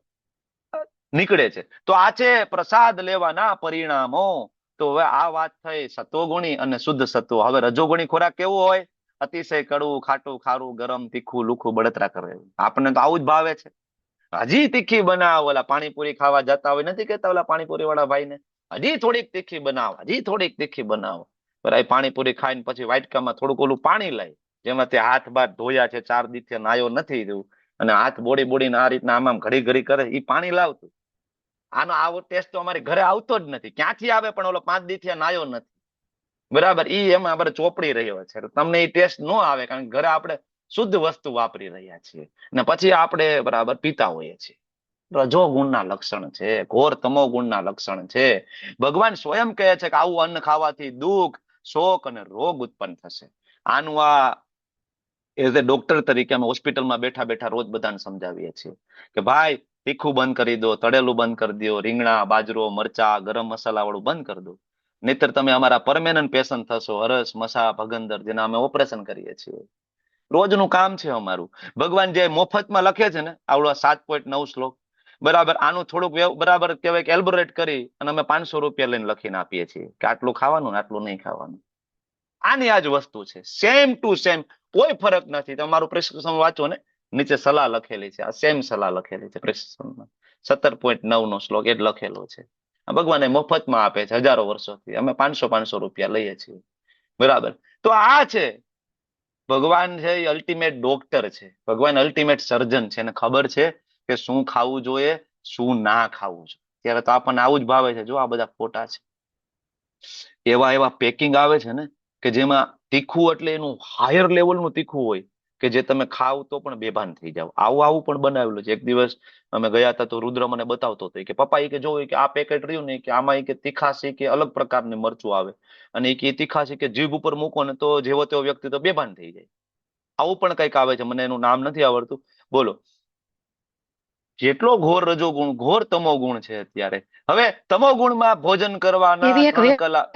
નીકળે છે. તો આ છે પ્રસાદ લેવાના પરિણામો. તો હવે આ વાત થઈ સત્વગુણી અને શુદ્ધ સત્વ. હવે રજોગુણી ખોરાક કેવો હોય? અતિશય કડવું, ખાટું, ખારું, ગરમ, તીખું, લુખું, બળતરા કરે. આપણને તો આવું જ ભાવે છે. હજી તીખી બનાવ. ઓલા પાણીપુરી ખાવા જતા હોય, નથી કેતા ઓલા પાણીપુરી વાળા ભાઈને, હજી થોડીક તીખી બનાવ, હજી થોડીક તીખી બનાવ. બરાબર, પાણીપુરી ખાઈને પછી વાટકામાં થોડુંક ઓલું પાણી લઈ, જેમાં તે હાથ બાથ ધોયા છે, 4 દિવસથી નાયો નથી થયું, અને હાથ બોડીને આ રીતના આમ ઘડી ઘડી કરે, એ પાણી લાવતું. આવો ટેસ્ટ તો અમારે ઘરે આવતો જ નથી. ક્યાંથી આવે? પણ ઓલો 5 દિવસથી નાયો નથી, બરાબર, ઈ એમાં આપણે ચોપડી રહ્યો છે. તમને એ ટેસ્ટ ન આવે કારણ કે ઘરે આપણે શુદ્ધ વસ્તુ વાપરી રહ્યા છીએ, અને પછી આપણે બરાબર પીતા હોઈએ છીએ. રજો ગુણના લક્ષણ છે, ઘોર તમો ગુણના લક્ષણ છે. ભગવાન સ્વયં કહે છે કે આવું અન્ન ખાવાથી દુઃખ, શોક અને રોગ ઉત્પન્ન થશે. આનું એઝ એ ડોક્ટર તરીકે અમે હોસ્પિટલમાં બેઠા બેઠા રોજ બધાને સમજાવીએ છીએ કે ભાઈ તીખું બંધ કરી દો, તળેલું બંધ કરી દો, રીંગણા, બાજરો, મરચા, ગરમ મસાલા વાળું બંધ કરી દો, નહીતર તમે અમારા પરમેનન્ટ પેશન્ટ થશો. હરસ, મસા, ભગંદર, જેના અમે ઓપરેશન કરીએ છીએ. રોજનું કામ છે અમારું. ભગવાન જે મફતમાં લખે છે ને આવડો 7.9 શ્લોક, બરાબર આનું થોડુંક બરાબર કહેવાય કે એલ્બોરેટ કરી અને અમે 500 રૂપિયા લઈને લખીને આપીએ છીએ કે આટલું ખાવાનું ને આટલું નહીં ખાવાનું. આની આ જ વસ્તુ છે, સેમ ટુ સેમ, કોઈ ફરક નથી. તમારું પ્રિસ્ક્રિપ્શન વાંચો ને, નીચે સલાહ લખેલી છે, આ સેમ સલાહ લખેલી છે પ્રિસ્ક્રિપ્શનમાં. 17.9 નો શ્લોક એ જ લખેલો છે. ભગવાને મફતમાં આપે છે હજારો વર્ષોથી, અમે 500 રૂપિયા લઈએ છીએ. બરાબર. તો આ છે ભગવાન છે એ અલ્ટિમેટ ડોક્ટર છે, ભગવાન અલ્ટિમેટ સર્જન છે. એને ખબર છે કે શું ખાવું જોઈએ, શું ના ખાવું જોઈએ. ત્યારે તો આપણને આવું જ ભાવે છે. જો આ બધા ફોટા છે, એવા એવા પેકિંગ આવે છે ને કે જેમાં તીખું એટલે એનું હાયર લેવલનું તીખું હોય કે જે તમે ખાવ તો પણ બેભાન થઈ જાવ. આવું આવું પણ બનાવેલું છે. એક દિવસ અમે ગયા હતા તો રુદ્ર મને બતાવતો હતો કે પપ્પા એ કે જો કે આ પેકેટ રહ્યું ને કે આમાં કે તીખાશ કે અલગ પ્રકારની મરચું આવે અને એ તીખાશ કે જીભ ઉપર મૂકો ને તો જેવો તેવો વ્યક્તિ તો બેભાન થઈ જાય. આવું પણ કંઈક આવે છે, મને એનું નામ નથી આવડતું. બોલો, જેટલો ઘોર રજો ગુણ, ઘોર તમો ગુણ છે અત્યારે. હવે તમો ગુણમાં ભોજન કરવાના 3 કલાક,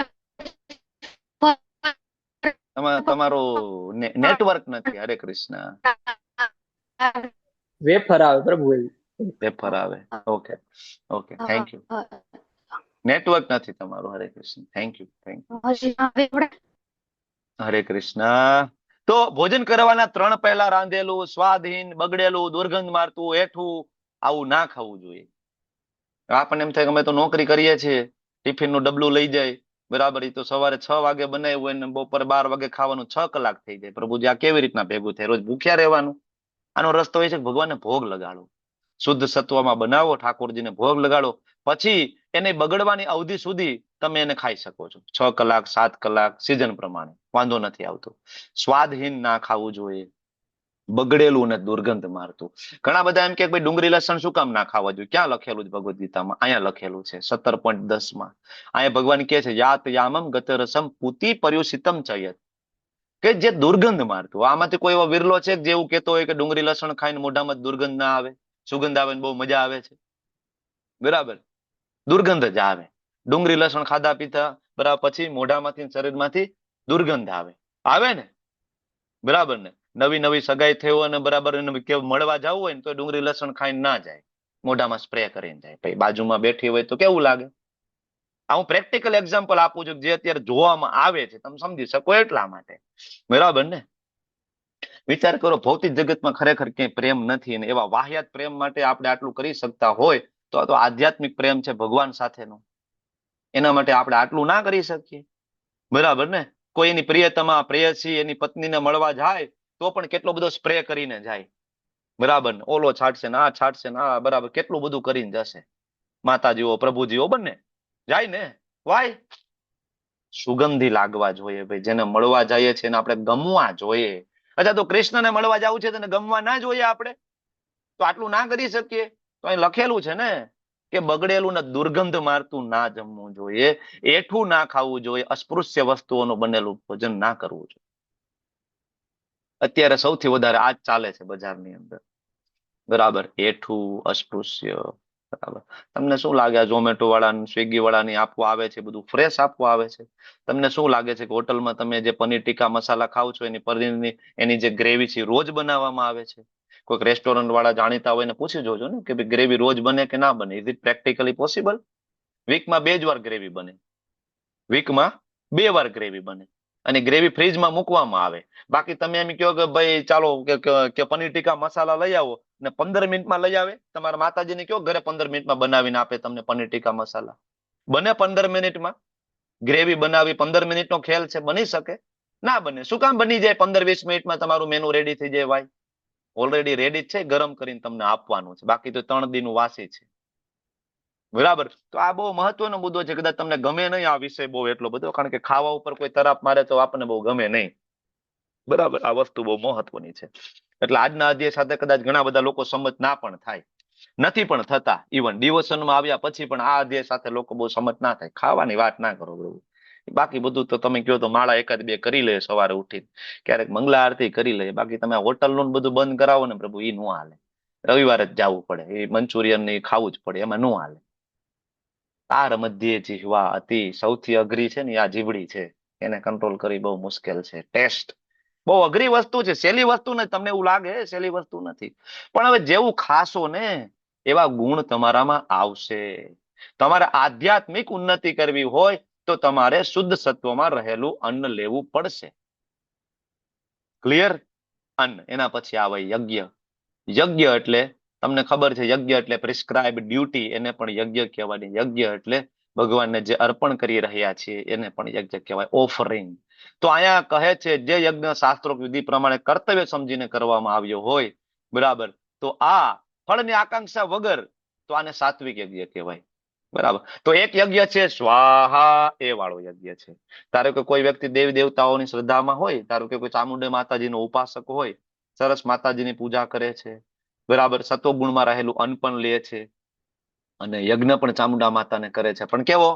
તમારું નેટવર્ક નથી. હરે કૃષ્ણ. વેફર આવે પ્રભુ, વેફર આવે. Okay okay, thank you. Network નથી તમારું. હરે Krishna, thank you, thank you. હરે કૃષ્ણ. તો ભોજન કરવાના 3 પહેલા રાંધેલું, સ્વાદહીન, બગડેલું, દુર્ગંધ મારતું, એઠું આવું ના ખાવું જોઈએ. આપણને એમ થાય કે અમે તો નોકરી કરીએ છીએ, ટિફિન નું ડબલું લઈ જાય, બરાબર, એ તો સવારે 6 વાગે બનાવ્યું હોય ને બપોરે 12 વાગે ખાવાનું, 6 કલાક થઈ જાય. પ્રભુજી આ કેવી રીતના ભેગું થાય? રોજ ભૂખ્યા રહેવાનું? આનો રસ્તો એ છે કે ભગવાનને ભોગ લગાડો, શુદ્ધ સત્વમાં બનાવો, ઠાકોરજીને ભોગ લગાડો, પછી એને બગડવાની અવધિ સુધી તમે એને ખાઈ શકો છો. 6 કલાક, 7 કલાક, સિઝન પ્રમાણે વાંધો નથી આવતો. સ્વાદહીન ના ખાવું જોઈએ, બગડેલું ને દુર્ગંધ મારતું. ઘણા બધા એમ કે ભાઈ ડુંગળી લસણ શું કામ ના ખાવા જોઈએ? ક્યાં લખેલું છે ભગવદ ગીતામાં? અહીંયા લખેલું છે 17.10 માં. અહીંયા ભગવાન કહે છે યાત યામમ ગતરસમ પૂતિ પર્યુષિતમ ચયત, કે જે દુર્ગંધ મારતું. આમાંથી કોઈ એવો વિરલો છે કે જેવું કહેતો હોય કે ડુંગળી લસણ ખાઈને મોઢામાં દુર્ગંધ ના આવે, સુગંધ આવે ને બહુ મજા આવે છે? બરાબર, દુર્ગંધ જ આવે. ડુંગળી લસણ ખાધા પીધા બરાબર પછી મોઢામાંથી શરીરમાંથી દુર્ગંધ આવે, આવે ને? બરાબર ને? નવી નવી સગાઈ થઈ હોય અને બરાબર એને મળવા જવું હોય ને તો ડુંગળી લસણ ખાઈને ના જાય, મોઢામાં સ્પ્રે કરીને જાય. ભાઈ બાજુમાં બેઠી હોય તો કેવું લાગે? આ હું પ્રેક્ટિકલ એક્ઝામ્પલ આપું છું જે અત્યારે જોવામાં આવે છે, તમે સમજી શકો એટલા માટે. બરાબર ને? વિચાર કરો, ભૌતિક જગતમાં ખરેખર ક્યાંય પ્રેમ નથી અને એવા વાહિયાત પ્રેમ માટે આપણે આટલું કરી શકતા હોય તો આ તો આધ્યાત્મિક પ્રેમ છે ભગવાન સાથેનો. એના માટે આપણે આટલું ના કરી શકીએ? બરાબર ને? કોઈ એની પ્રિયતમા, પ્રેયસી એની પત્નીને મળવા જાય તો પણ કેટલો બધો સ્પ્રે કરીને જાય. બરાબર ને? ઓલો છાટશે ને આ છાટશે ને આ, બરાબર, કેટલું બધું કરીને જશે. માતાજીઓ, પ્રભુજીઓ બંને જાય ને. વાય સુગંધી લાગવા જોઈએ ભાઈ. જેને મળવા જઈએ છીએ એને આપણે ગમવા જોઈએ. અચ્છા, તો કૃષ્ણને મળવા જવું છે તેને ગમવા ના જોઈએ આપણે? તો આટલું ના કરી શકીએ? તો અહીં લખેલું છે ને કે બગડેલું ને દુર્ગંધ મારતું ના જમવું જોઈએ, એઠું ના ખાવું જોઈએ, અસ્પૃશ્ય વસ્તુઓનું બનેલું ભોજન ના કરવું જોઈએ. અત્યારે સૌથી વધારે આ જ ચાલે છે બજારની અંદર. બરાબર, એઠું, અસ્પૃશ્ય. બરાબર. તમને શું લાગે આ ઝોમેટો વાળા, સ્વિગી વાળાની આપવા આવે છે બધું ફ્રેશ આપવા આવે છે? તમને શું લાગે છે કે હોટલમાં તમે જે પનીર ટીકા મસાલા ખાવ છો એની પનીરની એની જે ગ્રેવી છે રોજ બનાવવામાં આવે છે? કોઈક રેસ્ટોરન્ટ વાળા જાણીતા હોય ને પૂછી જોજો ને કે ભાઈ ગ્રેવી રોજ બને કે ના બને? Is it practically possible? વીકમાં 2 જ વાર ગ્રેવી બને, વીકમાં 2 વાર ગ્રેવી બને અને ગ્રેવી ફ્રીજમાં મૂકવામાં આવે. બાકી તમે એમ કહો કે ભાઈ ચાલો કે પનીર ટીકા મસાલા લઈ આવો ને 15 મિનિટમાં લઈ આવે. તમારા માતાજીને કહો ઘરે 15 મિનિટમાં બનાવીને આપે તમને પનીર ટીકા મસાલા. બને 15 મિનિટમાં? ગ્રેવી બનાવી 15 મિનિટનો ખેલ છે? બની શકે? ના બને. શું કામ બની જાય 15-20 મિનિટમાં તમારું મેનુ રેડી થઈ જાય? ભાઈ ઓલરેડી રેડી છે, ગરમ કરીને તમને આપવાનું છે. બાકી તો 3 દીનું વાસી છે. બરાબર. તો આ બહુ મહત્વનો મુદ્દો છે. કદાચ તમને ગમે નહીં આ વિષય બહુ એટલો બધો, કારણ કે ખાવા ઉપર કોઈ તરાપ મારે તો આપણને બહુ ગમે નહીં. બરાબર, આ વસ્તુ બહુ મહત્વની છે. એટલે આજના અધ્યાય સાથે કદાચ ઘણા બધા લોકો સંમત ના પણ થાય. નથી પણ થતા. ઇવન ડિવોશનમાં આવ્યા પછી પણ આ અધ્યાય સાથે લોકો બહુ સમજ ના થાય. ખાવાની વાત ના કરો પ્રભુ. બાકી બધું તો તમે કહો તો માળા એકાદ બે કરી લે સવારે ઉઠીને, ક્યારેક મંગલા આરતી કરી લે. બાકી તમે હોટલનું બધું બંધ કરાવો ને પ્રભુ, એ નો હાલે. રવિવારે જ જવું પડે, એ મંચુરિયન ને ખાવું જ પડે, એમાં નો હાલે. તાર મધ્યે જીહવા અતિ, સૌથી અઘરી છે ને આ જીવડી છે, એને કંટ્રોલ કરવી બહુ મુશ્કેલ છે. ટેસ્ટ બહુ અઘરી વસ્તુ છે, સહેલી વસ્તુ નથી. તમને એવું લાગે સહેલી વસ્તુ નથી, પણ હવે જેવું ખાશો ને એવા ગુણ તમારામાં આવશે. તમારે આધ્યાત્મિક ઉન્નતિ કરવી હોય તો તમારે શુદ્ધ સત્વમાં રહેલું અન્ન લેવું પડશે. ક્લિયર? અન્ન. એના પછી આવે યજ્ઞ. યજ્ઞ એટલે તમને ખબર છે, યજ્ઞ એટલે પ્રિસ્ક્રાઇબ ડ્યુટી, એને પણ યજ્ઞ કહેવાય. યજ્ઞ એટલે ભગવાનને જે અર્પણ કરી રહ્યા છીએ એને પણ યજ્ઞ કહેવાય, ઓફરિંગ. તો અહીંયા કહે છે જે યજ્ઞ શાસ્ત્રોક્ત વિધિ પ્રમાણે કર્તવ્ય સમજીને કરવામાં આવ્યો હોય, બરાબર, તો આ ફળની આકાંક્ષા વગર, તો આને સાત્વિક યજ્ઞ કહેવાય. બરાબર. તો એક યજ્ઞ છે સ્વાહા, એ વાળો યજ્ઞ છે. ધારો કે કોઈ વ્યક્તિ દેવી દેવતાઓની શ્રદ્ધામાં હોય, ધારો કે કોઈ ચામુંડે માતાજીનો ઉપાસક હોય, સરસ માતાજીની પૂજા કરે છે, બરાબર, સત્વગુણમાં રહેલું અન્ન પણ લે છે, અને યજ્ઞ પણ ચામુંડા માતાને કરે છે, પણ કેવો?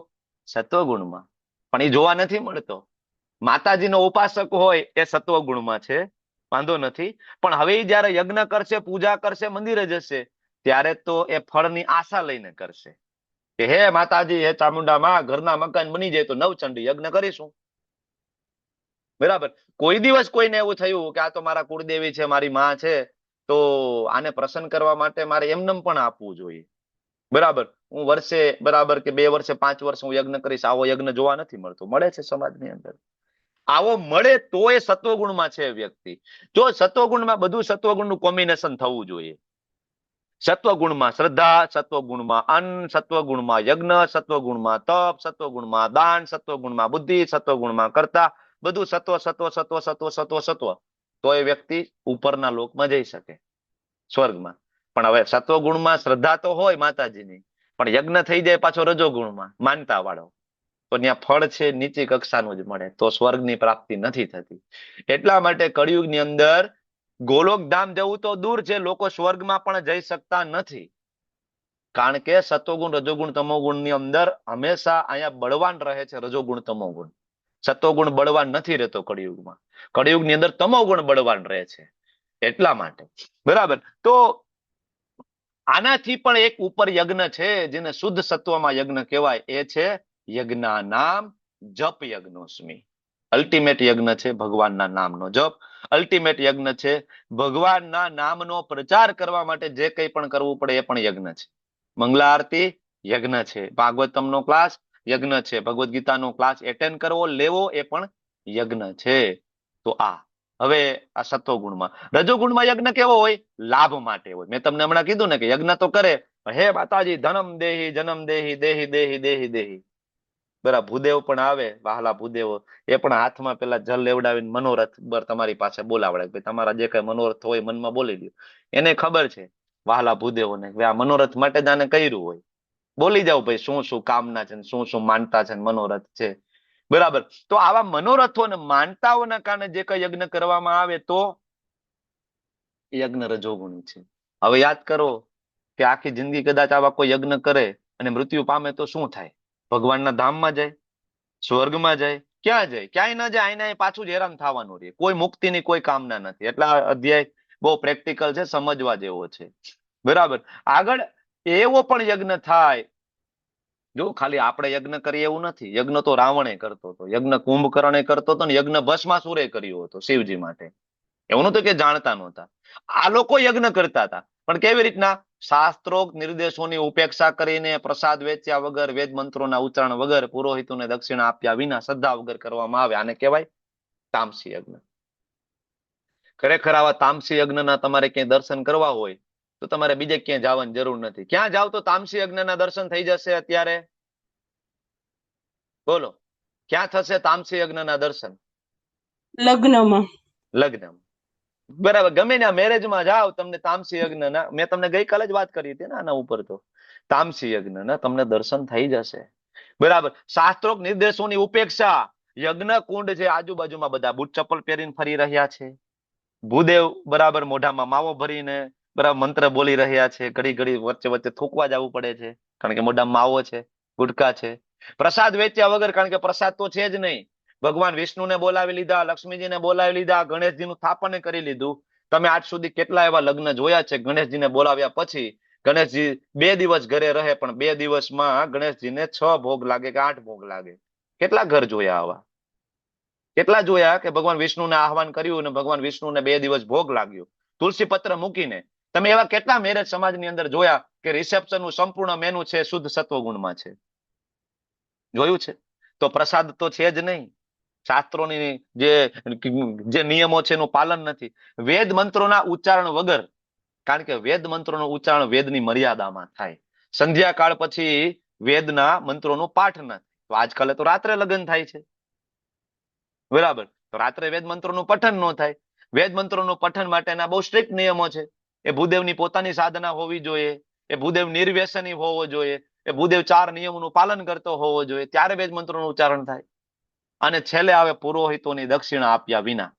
સત્વગુણમાં. પણ એ જોવા નથી મળતો. માતાજીનો ઉપાસક હોય એ સત્વગુણમાં છે, વાંધો નથી. પણ હવે ઈ જયારે યજ્ઞ કરશે, પૂજા કરશે, મંદિરે જશે, ત્યારે તો એ ફળની આશા લઈને કરશે કે હે માતાજી, હે ચામુંડામાં, ઘરના મકાન બની જાય તો નવચંડી યજ્ઞ કરીશું. બરાબર. કોઈ દિવસ કોઈને એવું થયું કે આ તો મારા કુળદેવી છે, મારી માં છે, તો આને પ્રસન્ન કરવા માટે મારે એમનેમ પણ આપવું જોઈએ. બરાબર. હું વર્ષે, બરાબર, કે 2 વર્ષે 5 વર્ષ હું યજ્ઞ કરીશ, આવો યજ્ઞ જોવા નથી મળતો. મળે છે સમાજની અંદર. આવો મળે તો એ સત્વગુણમાં છે વ્યક્તિ. જો સત્વગુણમાં બધું સત્વગુણનું કોમ્બિનેશન થવું જોઈએ. સત્વગુણમાં શ્રદ્ધા, સત્વગુણમાં અન્ન, સત્વગુણમાં યજ્ઞ, સત્વગુણમાં તપ, સત્વગુણમાં દાન, સત્વગુણમાં બુદ્ધિ, સત્વગુણમાં કર્તા, બધું સત્વ સત્વ સત્વ સત્વ સત્વ સત્વ, તો એ વ્યક્તિ ઉપરના લોકમાં જઈ શકે, સ્વર્ગમાં. પણ હવે સત્વગુણમાં શ્રદ્ધા તો હોય માતાજીની, પણ યજ્ઞ થઈ જાય પાછો રજોગુણમાં, માનતા વાળો, તો ત્યાં ફળ છે નીચી કક્ષાનું જ મળે, તો સ્વર્ગની પ્રાપ્તિ નથી થતી. એટલા માટે કળિયુગની અંદર ગોલોકધામ જવું તો દૂર છે, લોકો સ્વર્ગમાં પણ જઈ શકતા નથી. કારણ કે સત્વગુણ, રજોગુણ, તમોગુણ ની અંદર હંમેશા અહીંયા બળવાન રહે છે રજોગુણ, તમોગુણ. સત્વગુણ બળવાન નથી રહેતો કળિયુગમાં. કળિયુગની અંદર તમોગુણ બળવાન રહે છે. એટલા માટે, બરાબર. તો આનાથી પણ એક ઉપર યજ્ઞ છે જેને શુદ્ધ સત્વમાં યજ્ઞ કહેવાય, એ છે યજ્ઞાનામ જપ યજ્ઞોસ્મી. અલ્ટિમેટ યજ્ઞ છે ભગવાનના નામનો જપ. અલ્ટિમેટ યજ્ઞ છે ભગવાનના નામનો પ્રચાર કરવા માટે જે કંઈ પણ કરવું પડે એ પણ યજ્ઞ છે. મંગલા આરતી યજ્ઞ છે, ભાગવતમનો ક્લાસ યજ્ઞ છે, ભગવદ્ ગીતાનો ક્લાસ એટેન્ડ કરવો, લેવો, એ પણ યજ્ઞ છે. તો આ હવે આ સત્વગુણમાં. રજોગુણમાં યજ્ઞ કેવો હોય? લાભ માટે હોય. મેં તમને હમણાં કીધું ને કે યજ્ઞ તો કરે, હે માતાજી ધનમ દેહી, જનમ દેહી, દેહી દેહી દેહી દેહી. બરાબર. ભૂદેવ પણ આવે, વહાલા ભૂદેવો, એ પણ હાથમાં પેલા જલ લેવડાવીને મનોરથ તમારી પાસે બોલાવડે, ભાઈ તમારા જે કઈ મનોરથ હોય મનમાં બોલી દો. એને ખબર છે વહાલા ભૂદેવોને આ મનોરથ માટે જ આને કર્યું હોય. બોલી જાવ ભાઈ શું શું કામના છે, શું શું માનતા છે, મનોરથ છે, બરાબર. તો આવા મનોરથો અને માનતાઓના કારણે જે કઈ યજ્ઞ કરવામાં આવે તો યજ્ઞ રજોગુણી છે. હવે યાદ કરો કે આખી જિંદગી કદાચ આવા કોઈ યજ્ઞ કરે અને મૃત્યુ પામે તો શું થાય? ભગવાનના ધામમાં જાય, સ્વર્ગમાં જાય, ક્યાં જાય? ક્યાંય ન જાય. આઈને પાછું જ હેરાન થવાનું રહે. કોઈ મુક્તિની કોઈ કામના નથી. એટલે આ અધ્યાય બહુ પ્રેક્ટિકલ છે, સમજવા જેવો છે, બરાબર. આગળ એવો પણ યજ્ઞ થાય, જો ખાલી આપણે યજ્ઞ કરીએ એવું નથી. યજ્ઞ તો રાવણે કરતો હતો, યજ્ઞ કુંભકર્ણે કરતો હતો, ને યજ્ઞ ભસ્માસુરે કર્યો હતો શિવજી માટે. એવું નતું કે જાણતા નહોતા. આ લોકો યજ્ઞ કરતા હતા, પણ કેવી રીતના? શાસ્ત્રોક્ત નિર્દેશોની ઉપેક્ષા કરીને, પ્રસાદ વેચ્યા વગર, વેદ મંત્રોના ઉચ્ચારણ વગર, પુરોહિતોને દક્ષિણા આપ્યા વિના, શ્રદ્ધા વગર કરવામાં આવે. આને કહેવાય તામસી યજ્ઞ. ખરેખર આવા તામસી યજ્ઞના તમારે ક્યાંય દર્શન કરવા હોય તો તમારે બીજે ક્યાંય જવાની જરૂર નથી. ક્યાં જાવ તો તામસી યજ્ઞના દર્શન થઈ જશે અત્યારે? બોલો, ક્યાં થશે તામસી યજ્ઞના દર્શન? લગ્નમાં. લગ્નમાં, બરાબર. ગમે ત્યાં મેરેજમાં જાઓ, તમને તામસી યજ્ઞના, મેં તમને ગઈકાલે જ વાત કરી હતી ને આના ઉપર, તો તામસી યજ્ઞના તમને દર્શન થઈ જશે, બરાબર. શાસ્ત્રોક્ત નિર્દેશોની ઉપેક્ષા. યજ્ઞ કુંડ છે, આજુબાજુમાં બધા બૂટ ચપ્પલ પહેરીને ફરી રહ્યા છે. ભૂદેવ બરાબર મોઢામાં માવો ભરીને, બરાબર મંત્ર બોલી રહ્યા છે, ઘડી ઘડી વચ્ચે વચ્ચે થૂકવા જવું પડે છે, કારણ કે મોઢામાં માવો છે, ગુટકા છે. પ્રસાદ વેચ્યા વગર, કારણ કે પ્રસાદ તો છે જ નહીં. ભગવાન વિષ્ણુને બોલાવી લીધા, લક્ષ્મીજીને બોલાવી લીધા, ગણેશજીનું સ્થાપન કરી લીધું. તમે આજ સુધી કેટલા એવા લગ્ન જોયા છે ગણેશજીને બોલાવ્યા પછી ગણેશજી 2 દિવસ ઘરે રહે, પણ 2 દિવસમાં ગણેશજીને 6 ભોગ લાગે કે 8 ભોગ લાગે? કેટલા ઘર જોયા આવા? કેટલા જોયા કે ભગવાન વિષ્ણુને આહવાન કર્યું અને ભગવાન વિષ્ણુને 2 દિવસ ભોગ લાગ્યો તુલસી પત્ર મૂકીને? તમે એવા કેટલા મેરેજ સમાજની અંદર જોયા કે રિસેપ્શન નું સંપૂર્ણ મેનુ છે શુદ્ધ સત્વગુણમાં છે? જોયું છે? તો પ્રસાદ તો છે જ નહીં. શાસ્ત્રોની જે નિયમો છે એનું પાલન નથી. વેદ મંત્રોના ઉચ્ચારણ વગર, કારણ કે વેદ મંત્રોનું ઉચ્ચારણ વેદની મર્યાદામાં થાય. સંધ્યાકાળ પછી વેદના મંત્રોનું પાઠ નથી. તો આજકાલે તો રાત્રે લગ્ન થાય છે, બરાબર? તો રાત્રે વેદ મંત્રોનું પઠન ન થાય. વેદ મંત્રોનું પઠન માટેના બહુ સ્ટ્રિક્ટ નિયમો છે. એ ભૂદેવની પોતાની સાધના હોવી જોઈએ, એ ભૂદેવ નિર્વ્યસની હોવો જોઈએ, એ ભૂદેવ 4 નિયમોનું પાલન કરતો હોવો જોઈએ, ત્યારે વેદ મંત્રોનું ઉચ્ચારણ થાય. અને છેલ્લે આવે પુરોહિતોની દક્ષિણા આપ્યા વિના.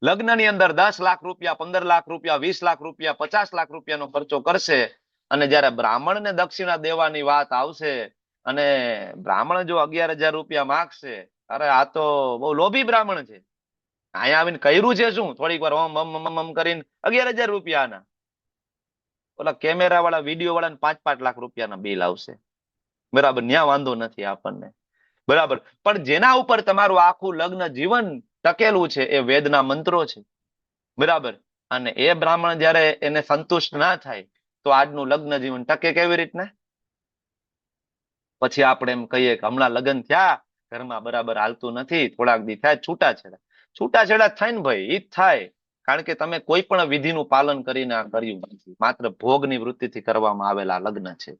લગ્નની અંદર 10 લાખ રૂપિયા, 15 લાખ રૂપિયા, 20 લાખ રૂપિયા, 50 લાખ રૂપિયાનો ખર્ચો કરશે, અને જયારે બ્રાહ્મણને દક્ષિણા દેવાની વાત આવશે અને બ્રાહ્મણ જો 11,000 રૂપિયા માગશે, અરે આ તો બહુ લોભી બ્રાહ્મણ છે. અહીંયા આવીને કર્યું છે શું? થોડીક વાર ઓમ કરીને 11,000 રૂપિયાના. ઓલા કેમેરા વાળા, વિડીયો વાળાને 5-5 લાખ રૂપિયાના બિલ આવશે. બરાબર? ન્યા વાંધો નથી આપણને. બરાબર? પણ જેના ઉપર તમારું આખું લગ્ન જીવન ટકેલું છે એ વેદના મંત્રો છે. બરાબર? અને એ બ્રાહ્મણ જયારે એને સંતુષ્ટ ના થાય તો આજનું લગ્ન જીવન ટકે કેવી રીતના? પછી આપણે એમ કહીએ કે હમણાં લગ્ન થયા, ઘરમાં બરાબર હાલતું નથી, થોડાક દી થાય છૂટાછેડા. છૂટાછેડા થાય ને ભાઈ, ઈ જ થાય. કારણ કે તમે કોઈ પણ વિધિનું પાલન કરીને આ કર્યું નથી. માત્ર ભોગની વૃત્તિથી કરવામાં આવેલા લગ્ન છે.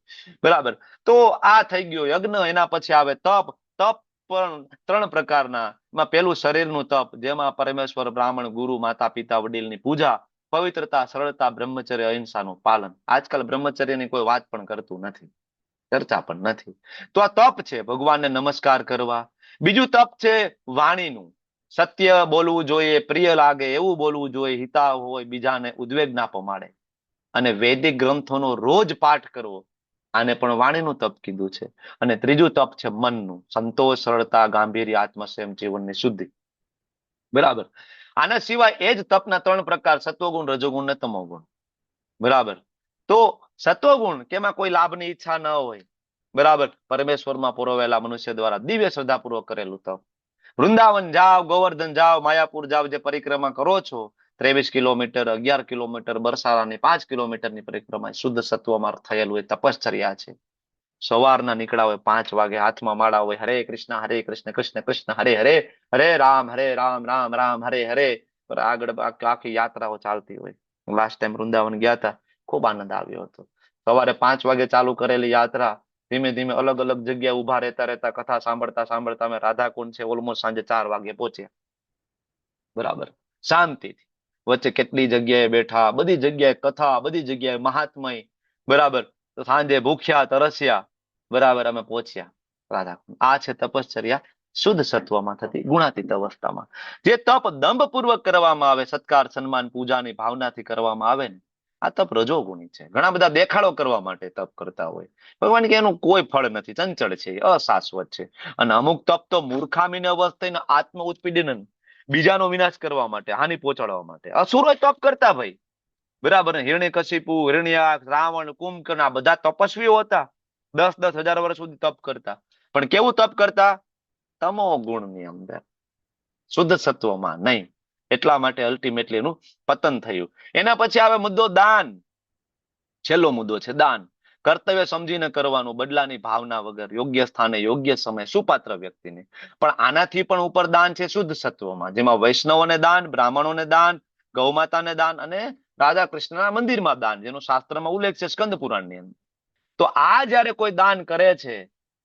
બરાબર? તો આ થઈ ગયો યજ્ઞ. એના પછી આવે તપ. તપ પણ 3 પ્રકારના. એમાં પેલું શરીરનું તપ, જેમાં પરમેશ્વર, બ્રાહ્મણ, ગુરુ, માતા પિતા, વડીલની પૂજા, પવિત્રતા, સરળતા, બ્રહ્મચર્ય, અહિંસાનું પાલન. આજકાલ બ્રહ્મચર્યની કોઈ વાત પણ કરતું નથી, ચર્ચા પણ નથી. તો આ તપ છે, ભગવાનને નમસ્કાર કરવા. બીજું તપ છે વાણીનું. સત્ય બોલવું જોઈએ, પ્રિય લાગે એવું બોલવું જોઈએ, હિતાવ હોય, બીજાને ઉદ્વેગ ના પમાડે. અને વૈદિક ગ્રંથોનો રોજ પાઠ કરવો, આને પણ વાણીનું તપ કીધું છે. અને ત્રીજું તપ છે મનનું. સંતોષ, સરળતા, ગાંભીર્ય, આત્મસંયમ, જીવનની શુદ્ધિ. બરાબર? આના સિવાય એ જ તપના 3 પ્રકાર: સત્વગુણ, રજોગુણ ને તમોગુણ. બરાબર? તો સત્વગુણ, કે એમાં કોઈ લાભની ઈચ્છા ન હોય. બરાબર? પરમેશ્વરમાં પુરોવેલા મનુષ્ય દ્વારા દિવ્ય શ્રદ્ધાપૂર્વક કરેલું તપ. વૃંદાવન જાઓ, ગોવર્ધન જાઓ, માયાપુર જાઓ, જે પરિક્રમા કરો છો 23 કિલોમીટર, 11 કિલોમીટર, બરસારાની 5 કિલોમીટરની પરિક્રમા શુદ્ધ સત્વમાં થયેલું એ તપશ્ચર્યા છે. સવારના નીકળ્યા હોય 5 વાગે, હાથમાં માળા હોય, હરે કૃષ્ણ કૃષ્ણ કૃષ્ણ હરે હરે, હરે રામ રામ રામ હરે હરે. આગળ આખી યાત્રાઓ ચાલતી હોય. લાસ્ટ ટાઈમ વૃંદાવન ગયા હતા, ખૂબ આનંદ આવ્યો હતો. સવારે 5 વાગે ચાલુ કરેલી યાત્રા ધીમે ધીમે અલગ અલગ જગ્યાએ ઉભા રહેતા કથા સાંભળતા સાંભળતા અમે રાધાકુંડ છે ઓલમોસ્ટ સાંજે 4 વાગે પહોંચ્યા. બરાબર? શાંતિથી. વચ્ચે કેટલી જગ્યાએ બેઠા, બધી જગ્યાએ કથા, બધી જગ્યાએ મહાત્મય. બરાબર? તો સાંજે ભૂખ્યા તરસ્યા, બરાબર, અમે પહોંચ્યા રાધાકુંડ. આ છે તપશ્ચર્યા શુદ્ધ સત્વમાં થતી ગુણાતીત અવસ્થામાં. જે તપ દંભપૂર્વક કરવામાં આવે, સત્કાર, સન્માન, પૂજાની ભાવનાથી કરવામાં આવે ને, આ તપ રજોગુણી છે. ઘણા બધા દેખાડો કરવા માટે તપ કરતા હોય. ભગવાન કે એનું કોઈ ફળ નથી, ચંચળ છે, અશાશ્વત છે. અને અમુક તપ તો મૂર્ખામીને અવસ્થાને આત્મ ઉત્પીડન, બીજાનો વિનાશ કરવા માટે, હાનિ પહોંચાડવા માટે. અસુરો તપ કરતા ભાઈ. બરાબર? હિરણ્યકશિપુ, હિરણ્યાક્ષ, રાવણ, કુંભકર્ણ, આ બધા તપસ્વીઓ હતા. 10-10 હજાર વર્ષ સુધી તપ કરતા. પણ કેવું તપ કરતા? તમો ગુણની અંદર, શુદ્ધ સત્વમાં નહીં. એટલા માટે અલ્ટિમેટલી એનું પતન થયું. એના પછી આવે મુદ્દો દાન. છેલ્લો મુદ્દો છે દાન. કર્તવ્ય સમજીને કરવાનું, બદલાની ભાવના વગર, યોગ્ય સ્થાને, યોગ્ય સમય, સુપાત્ર વ્યક્તિને. પણ આનાથી પણ ઉપર દાન છે શુદ્ધ સત્વમાં, જેમાં વૈષ્ણવોને દાન, બ્રાહ્મણોને દાન, ગૌમાતાને દાન અને રાધા કૃષ્ણના મંદિરમાં દાન, જેનો શાસ્ત્રમાં ઉલ્લેખ છે સ્કંદ પુરાણની અંદર. તો આ જયારે કોઈ દાન કરે છે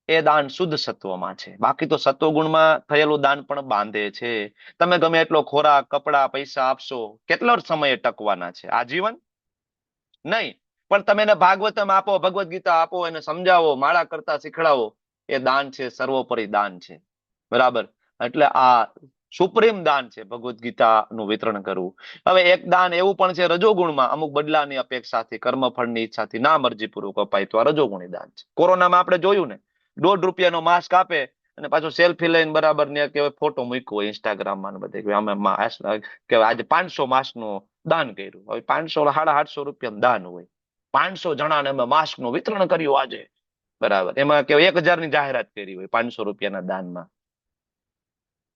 એ દાન શુદ્ધ સત્વમાં છે. બાકી તો સત્વગુણમાં થયેલું દાન પણ બાંધે છે. તમે ગમે એટલો ખોરાક, કપડા, પૈસા આપશો, કેટલો સમય ટકવાના છે? આજીવન નહીં. પણ તમે એને ભાગવતમ આપો, ભગવદ્ ગીતા આપો, એને સમજાવો, માળા કરતા શીખડાવો, એ દાન છે, સર્વોપરી દાન છે. બરાબર? એટલે આ સુપ્રીમ દાન છે ભગવદ્ ગીતાનું વિતરણ કરવું. હવે એક દાન એવું પણ છે રજોગુણમાં, અમુક બદલાની અપેક્ષાથી, કર્મફળની ઈચ્છાથી ના મરજીપૂર્વક અપાય તો આ રજોગુણી દાન છે. કોરોનામાં આપણે જોયું ને, ₹1.5 માસ્ક આપે અને પાછો સેલ્ફી લઈને બરાબર ને કે ફોટો મૂક્યો હોય ઇન્સ્ટાગ્રામમાં ને બધે કે અમે કે આજે 500 માસ્કનું દાન કર્યું. હવે 500 ₹750 દાન હોય, 500 જણાને અમે માસ્કનું વિતરણ કર્યું આજે, બરાબર. એમાં કે 1000 ની જાહેરાત કરી હોય ₹500 દાનમાં.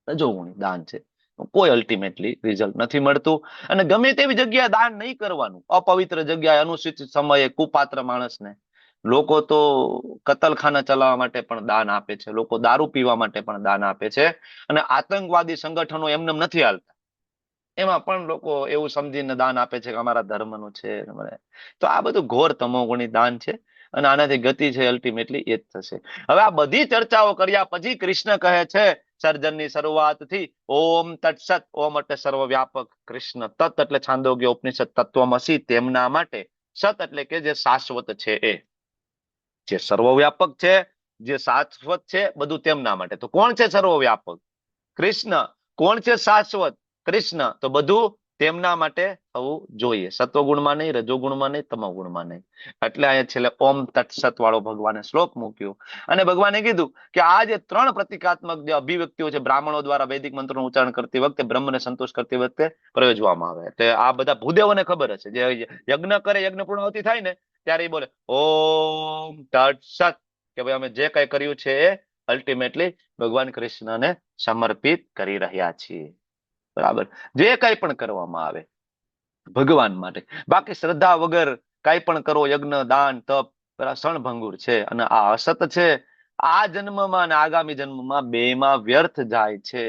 રજોગુણી દાન છે. કોઈ અલ્ટિમેટલી રિઝલ્ટ નથી મળતું. અને ગમે તેવી જગ્યાએ દાન નહીં કરવાનું. અપવિત્ર જગ્યાએ, અનુચિત સમયે, કુપાત્ર માણસને. લોકો તો કતલખાના ચલાવવા માટે પણ દાન આપે છે, લોકો દારૂ પીવા માટે પણ દાન આપે છે, અને આતંકવાદી સંગઠનો એમને નથી હાલતા, એમાં પણ લોકો એવું સમજીને દાન આપે છે કે અમારા ધર્મનું છે. તો આ બધું ઘોર તમોગુણી દાન છે, અને આનાથી ગતિ છે અલ્ટિમેટલી એ જ થશે. હવે આ બધી ચર્ચાઓ કર્યા પછી કૃષ્ણ કહે છે સર્જનની શરૂઆતથી ઓમ તત્સત, ઓમ એટલે સર્વવ્યાપક, કૃષ્ણ તત એટલે છાંદોગ્ય ઉપનિષદ તત્વમસી તેમના માટે, સત એટલે કે જે શાશ્વત છે, એ જે સર્વવ્યાપક છે, જે શાશ્વત છે, બધું તેમના માટે. તો કોણ છે સર્વવ્યાપક? કૃષ્ણ. કોણ છે શાશ્વત? કૃષ્ણ. તો બધું તેમના માટે થવું જોઈએ, સત્વગુણમાં નહીં, રજોગુણમાં નહીં, તમોગુણમાં નહીં. એટલે અહીંયા છેલ્લે ઓમ તત્સત વાળો ભગવાને શ્લોક મૂક્યો, અને ભગવાને કીધું કે આ જે 3 પ્રતિકાત્મક જે અભિવ્યક્તિઓ છે બ્રાહ્મણો દ્વારા વૈદિક મંત્રોનું ઉચ્ચારણ કરતી વખતે, બ્રહ્મને સંતોષ કરતી વખતે પ્રયોજવામાં આવે. એટલે આ બધા ભૂદેવોને ખબર હશે, જે યજ્ઞ કરે, યજ્ઞ પૂર્ણાહુતિ થાય ને ત્યારે એ બોલે ઓમ તત્સત, કે ભાઈ અમે જે કઈ કર્યું છે એ અલ્ટિમેટલી ભગવાન કૃષ્ણને સમર્પિત કરી રહ્યા છીએ, બરાબર. જે કઈ પણ કરવામાં આવે ભગવાન માટે. બાકી શ્રદ્ધા વગર કઈ પણ કરો, યજ્ઞ, દાન, તપ, ક્ષણભંગુર છે. અને આ અસત છે, આ જન્મમાં અને આગામી જન્મમાં બેમાં વ્યર્થ જાય છે.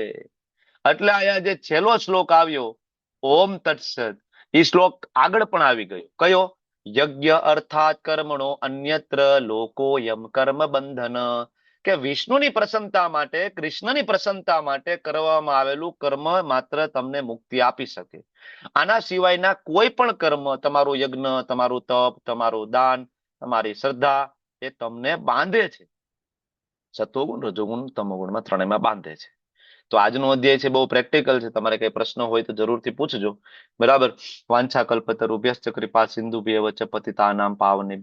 એટલે અહીંયા જે છેલ્લો શ્લોક આવ્યો ઓમ તત્સત, એ શ્લોક આગળ પણ આવી ગયો. કયો? યજ્ઞ અર્થાત કર્મણો અન્યત્ર લોકોયમ કર્મ બંધન, કે વિષ્ણુની પ્રસન્નતા માટે, કૃષ્ણની પ્રસન્નતા માટે કરવામાં આવેલું કર્મ માત્ર તમને મુક્તિ આપી શકે. આના સિવાયના કોઈ પણ કર્મ, તમારું યજ્ઞ, તમારું તપ, તમારું દાન, તમારી શ્રદ્ધા, એ તમને બાંધે છે. સત્વગુણ, રજોગુણ, તમોગુણમાં ત્રણેયમાં બાંધે છે. તો આજનો અધ્યાય છે બહુ પ્રેક્ટિકલ છે. તમારે કઈ પ્રશ્ન હોય તો જરૂરથી પૂછજો, બરાબર. વાંછા કલ્પતરુભ્યશ્ચ કૃપા સિંધુભ્યેવ ચ પતિતાનાં પાવનેભ્યો